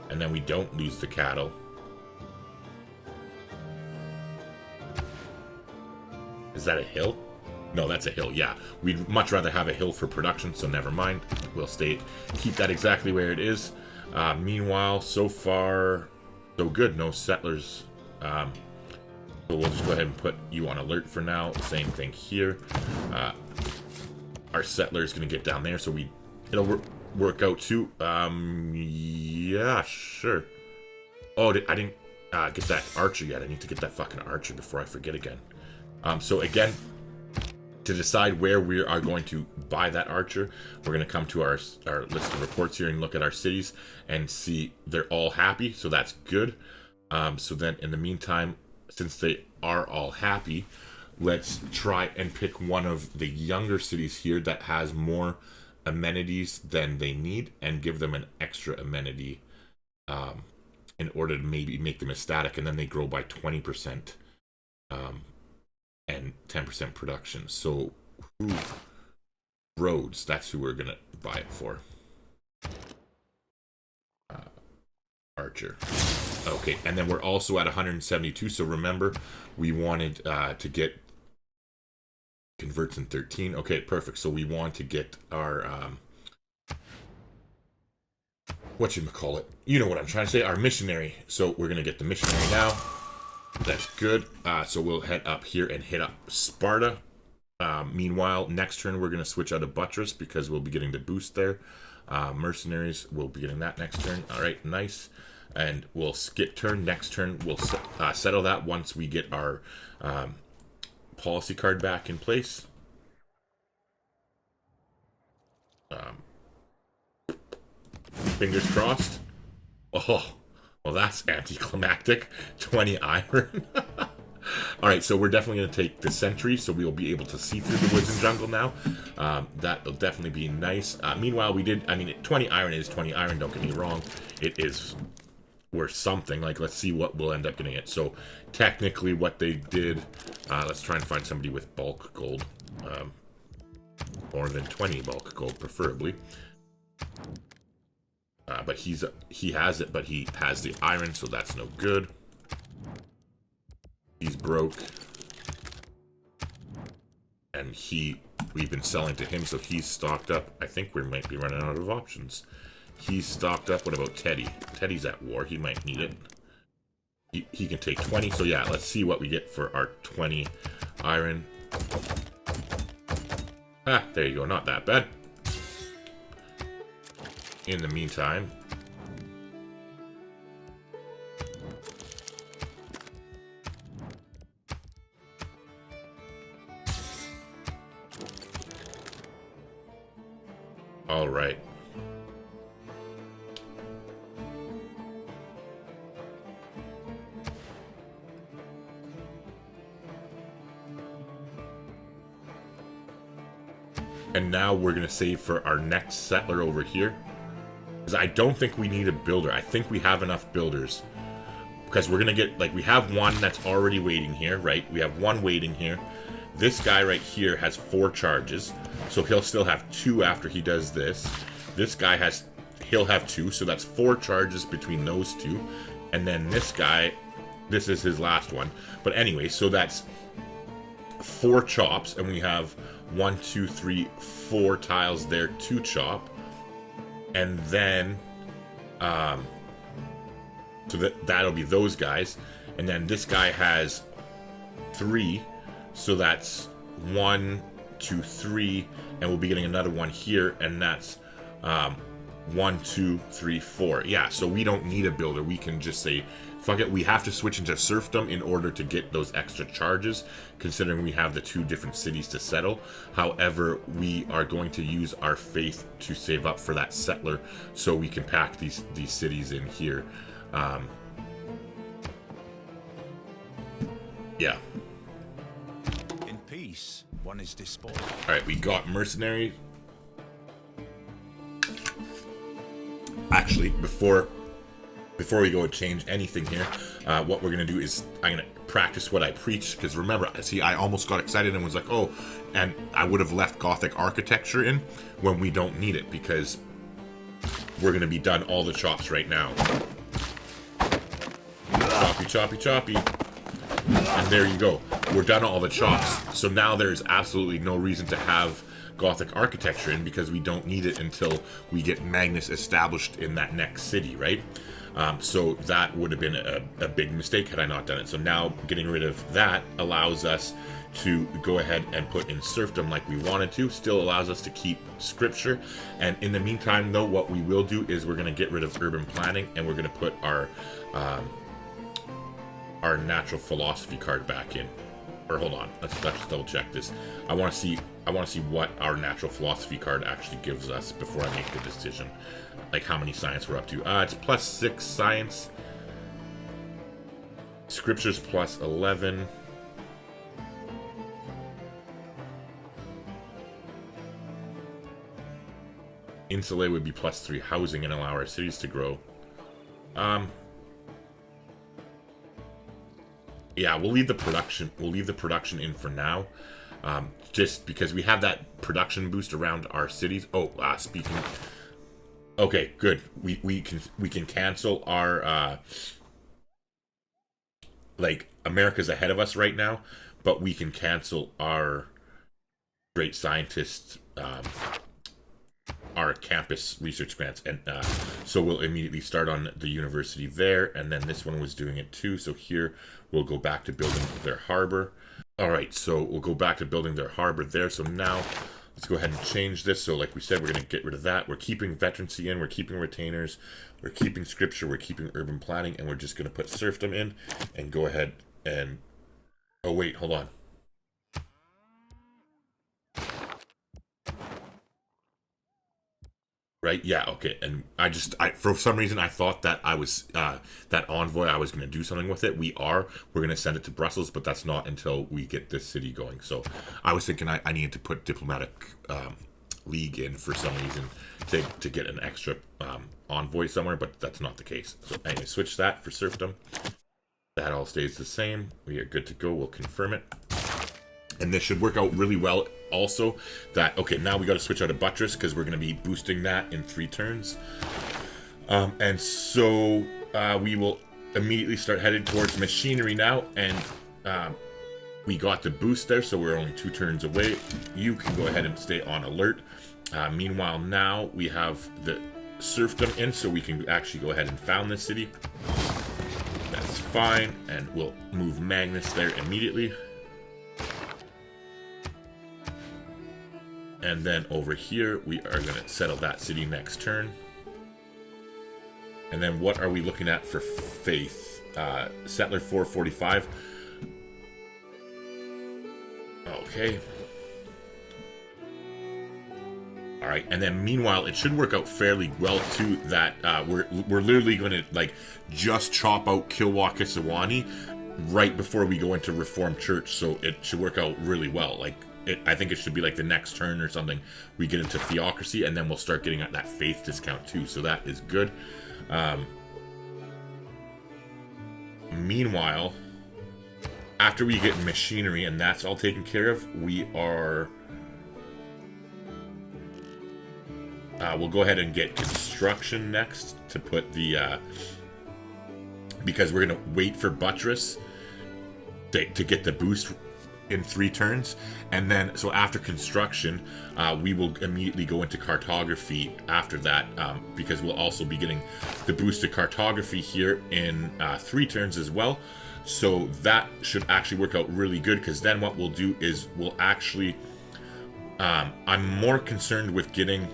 Speaker 1: and then we don't lose the cattle. Is that a hill? No, that's a hill, yeah. We'd much rather have a hill for production, so never mind. We'll keep that exactly where it is. Meanwhile, so far, so good. No settlers. So we'll just go ahead and put you on alert for now. Same thing here. Our settler is going to get down there, so it'll work out too. Yeah, sure. Oh, I didn't get that archer yet. I need to get that fucking archer before I forget again. So again, to decide where we are going to buy that archer, we're going to come to our list of reports here and look at our cities and see they're all happy, so that's good. So then in the meantime, since they are all happy, let's try and pick one of the younger cities here that has more amenities than they need and give them an extra amenity in order to maybe make them ecstatic, and then they grow by 20%. And 10% production. So, roads, that's who we're gonna buy it for. Archer. Okay, and then we're also at 172, so remember, we wanted to get converts in 13. Okay, perfect. So we want to get our, whatchamacallit? You know what I'm trying to say, our missionary. So we're gonna get the missionary now. That's good. So we'll head up here and hit up Sparta. Meanwhile, next turn we're going to switch out of Buttress because we'll be getting the boost there. Mercenaries, we'll be getting that next turn. All right, nice. And we'll skip turn. Next turn, we'll settle that once we get our policy card back in place. Fingers crossed. Oh. Well, that's anticlimactic. 20 iron. Alright, so we're definitely going to take the sentry, so we will be able to see through the woods and jungle now. That'll definitely be nice. Meanwhile, 20 iron is 20 iron, don't get me wrong. It is worth something. Like, let's see what we'll end up getting it. So technically what they did, let's try and find somebody with bulk gold. More than 20 bulk gold, preferably. But he has it, but he has the iron, so that's no good. He's broke. And we've been selling to him, so he's stocked up. I think we might be running out of options. He's stocked up. What about Teddy? Teddy's at war. He might need it. He can take 20. So yeah, let's see what we get for our 20 iron. Ah, there you go. Not that bad. In the meantime, all right. And now we're going to save for our next settler over here. Because I don't think we need a builder. I think we have enough builders. Because we're going to get, like, we have one that's already waiting here, right? We have one waiting here. This guy right here has 4 charges. So he'll still have 2 after he does this. This guy he'll have 2. So that's 4 charges between those 2. And then this guy, this is his last one. But anyway, so that's 4 chops. And we have 1, 2, 3, 4 tiles there to chop. And then, so that'll be those guys. And then this guy has 3. So that's 1, 2, 3. And we'll be getting another one here. And that's 1, 2, 3, 4. Yeah, so we don't need a builder. We can just say, fuck it, we have to switch into serfdom in order to get those extra charges, considering we have the 2 different cities to settle. However, we are going to use our faith to save up for that settler so we can pack these cities in here. Yeah.
Speaker 2: In peace, one is despoiled.
Speaker 1: Alright, we got mercenary. Actually, before we go and change anything here, what we're going to do is I'm going to practice what I preach, because remember, see, I almost got excited and was like, oh, and I would have left Gothic architecture in when we don't need it, because we're going to be done all the chops right now. Choppy, choppy, choppy. And there you go. We're done all the chops. So now there's absolutely no reason to have Gothic architecture in, because we don't need it until we get Magnus established in that next city, right? So that would have been a big mistake had I not done it. So now getting rid of that allows us to go ahead and put in serfdom like we wanted to. Still allows us to keep scripture. And in the meantime, though, what we will do is we're going to get rid of urban planning, and we're going to put our natural philosophy card back in. Or hold on, let's double check this. I want to see what our natural philosophy card actually gives us before I make the decision. Like how many science we're up to. It's +6 science. Scripture's +11. Insulae would be +3 housing and allow our cities to grow. Yeah, we'll leave the production. We'll leave the production in for now, just because we have that production boost around our cities. Oh, speaking. Okay, good. We can cancel our like America's ahead of us right now, but we can cancel our great scientists. Our campus research grants, and so we'll immediately start on the university there, and then this one was doing it too, so here we'll go back to building their harbor. Alright, so we'll go back to building their harbor there. So now let's go ahead and change this. So like we said, we're going to get rid of that. We're keeping veterancy in, we're keeping retainers, we're keeping scripture, we're keeping urban planning, and we're just going to put serfdom in and go ahead and, oh wait, hold on. Right? Yeah, okay. And I for some reason, I thought that I was, that envoy, I was going to do something with it. We're going to send it to Brussels, but that's not until we get this city going. So I was thinking I needed to put diplomatic league in for some reason to get an extra envoy somewhere, but that's not the case. So anyway, switch that for serfdom. That all stays the same. We are good to go. We'll confirm it. And this should work out really well also. That, okay, now we got to switch out a buttress because we're going to be boosting that in 3 turns. And so we will immediately start headed towards machinery now. And we got the boost there, so we're only 2 turns away. You can go ahead and stay on alert. Meanwhile, now we have the serfdom in, so we can actually go ahead and found this city. That's fine, and we'll move Magnus there immediately. And then over here, we are going to settle that city next turn. And then what are we looking at for faith? Settler 445. Okay. Alright, and then meanwhile, it should work out fairly well too that we're literally going to like just chop out Kilwakasawani right before we go into Reformed Church, so it should work out really well. Like, I think it should be like the next turn or something we get into Theocracy, and then we'll start getting that faith discount too, so that is good. Meanwhile, after we get machinery and that's all taken care of, we are... we'll go ahead and get construction next to put the... because we're going to wait for buttress to get the boost in 3 turns, and then so after construction we will immediately go into cartography after that, because we'll also be getting the boost to cartography here in 3 turns as well. So that should actually work out really good, because then what we'll do is we'll actually I'm more concerned with getting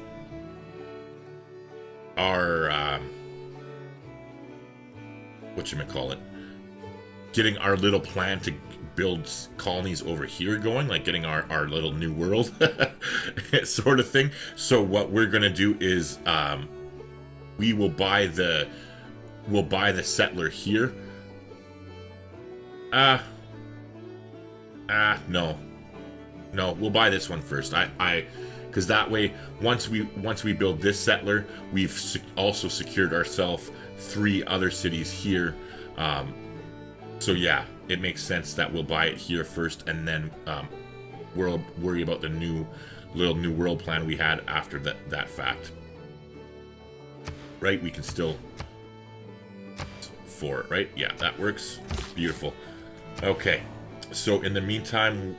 Speaker 1: our whatchamacallit, getting our little plan to build colonies over here going, like getting our little new world sort of thing. So what we're gonna do is we'll buy the settler here. No, we'll buy this one first. Because that way, once we build this settler, we've also secured ourselves 3 other cities here. So yeah, it makes sense that we'll buy it here first, and then we'll worry about the little new world plan we had after that fact. Right? We can still 4, right? Yeah, that works. Beautiful. Okay. So in the meantime,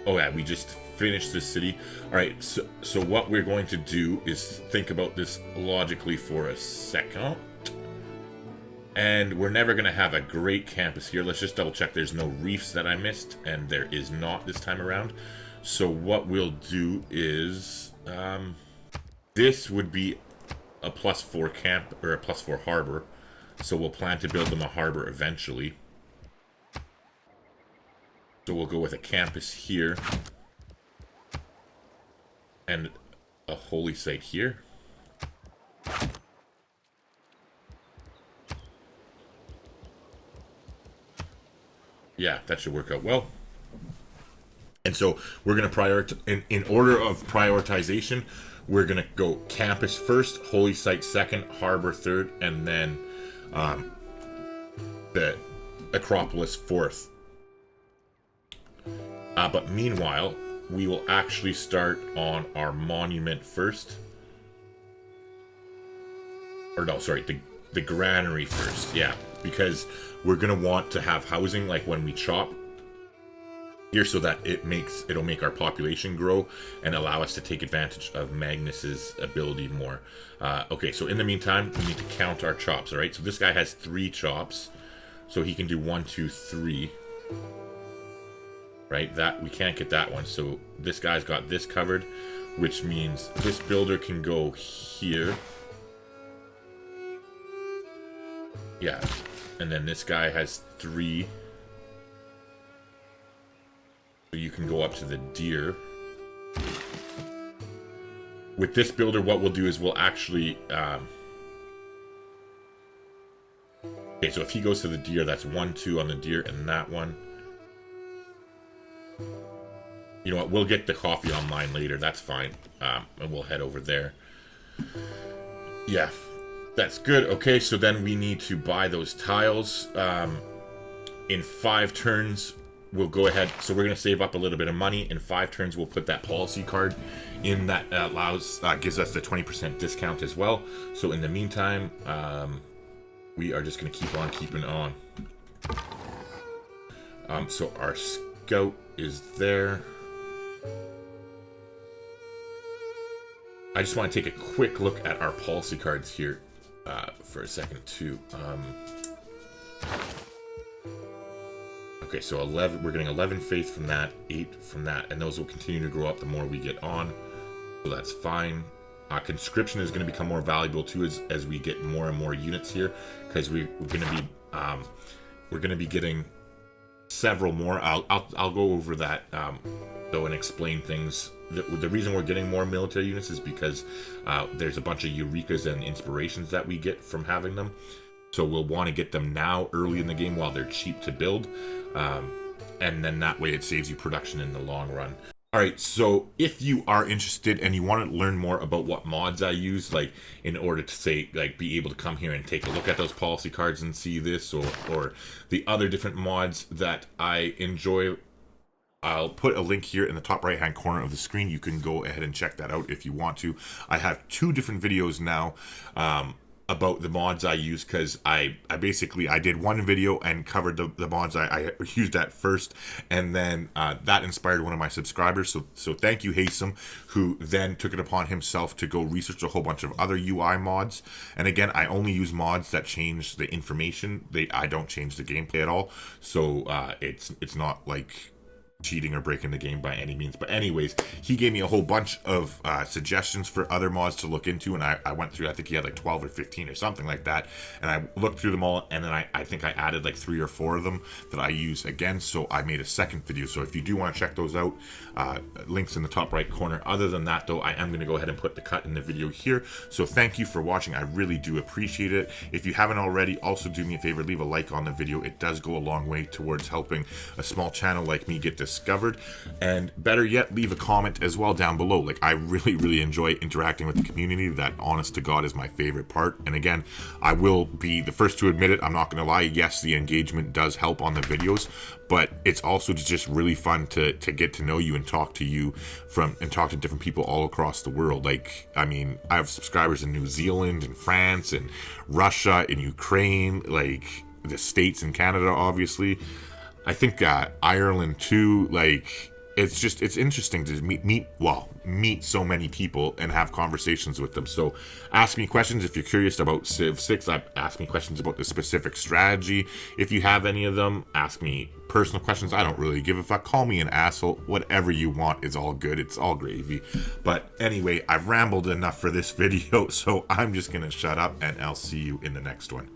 Speaker 1: oh yeah, we just finished this city. All right. So what we're going to do is think about this logically for a second. And we're never going to have a great campus here. Let's just double check there's no reefs that I missed, and there is not this time around. So what we'll do is this would be a +4 camp, or a +4 harbor. So we'll plan to build them a harbor eventually. So we'll go with a campus here and a holy site here. Yeah, that should work out well. And so we're going to prioritize, in order of prioritization, we're going to go campus first, holy site second, harbor third, and then the Acropolis fourth. But meanwhile, we will actually start on our monument first. Or no, sorry, the granary first, yeah. Because we're going to want to have housing like when we chop here, so that it'll make our population grow and allow us to take advantage of Magnus's ability more. Okay, so in the meantime, we need to count our chops, all right? So this guy has 3 chops, so he can do 1, 2, 3. Right, that we can't get that one, so this guy's got this covered, which means this builder can go here. Yeah, and then this guy has 3. So you can go up to the deer. With this builder, what we'll do is we'll actually... okay, so if he goes to the deer, that's 1, 2 on the deer, and that one. You know what, we'll get the coffee online later, that's fine. and we'll head over there. Yeah, that's good. Okay, so then we need to buy those tiles. In 5 turns, we'll go ahead. So we're going to save up a little bit of money. In 5 turns, we'll put that policy card in that gives us the 20% discount as well. So in the meantime, we are just going to keep on keeping on. So our scout is there. I just want to take a quick look at our policy cards here for a second too. Okay, so 11. We're getting 11 faith from that, 8 from that, and those will continue to grow up the more we get on. So that's fine. Conscription is going to become more valuable too as we get more and more units here, because we're going to be getting several more. I'll go over that though and explain things. The reason we're getting more military units is because there's a bunch of Eurekas and inspirations that we get from having them. So we'll want to get them now early in the game while they're cheap to build. And then that way it saves you production in the long run. Alright, so if you are interested and you want to learn more about what mods I use, like in order to say, like, be able to come here and take a look at those policy cards and see this, or the other different mods that I enjoy, I'll put a link here in the top right hand corner of the screen. You can go ahead and check that out if you want to. I have 2 different videos now about the mods I use, because I did one video and covered the mods I used at first, and then that inspired one of my subscribers, so thank you, Hasem, who then took it upon himself to go research a whole bunch of other UI mods. And again, I only use mods that change the information. I don't change the gameplay at all, so it's not like cheating or breaking the game by any means. But anyways, he gave me a whole bunch of suggestions for other mods to look into, and I went through, I think he had like 12 or 15 or something like that, and I looked through them all, and then I think I added like 3 or 4 of them that I use again, so I made a second video. So if you do want to check those out, links in the top right corner. Other than that though, I am going to go ahead and put the cut in the video here. So thank you for watching. I really do appreciate it. If you haven't already, also do me a favor, leave a like on the video. It does go a long way towards helping a small channel like me get discovered, and better yet, leave a comment as well down below. Like, I really enjoy interacting with the community. That, honest to God, is my favorite part. And again, I will be the first to admit it, I'm not gonna lie, yes, the engagement does help on the videos, but it's also just really fun to get to know you and talk to you and talk to different people all across the world. Like, I mean, I have subscribers in New Zealand and France and Russia and Ukraine, like the States and Canada, obviously. I think Ireland too. Like, it's interesting to meet so many people and have conversations with them. So ask me questions if you're curious about Civ 6. Ask me questions about the specific strategy. If you have any of them, ask me personal questions. I don't really give a fuck. Call me an asshole. Whatever you want is all good. It's all gravy. But anyway, I've rambled enough for this video, so I'm just gonna shut up, and I'll see you in the next one.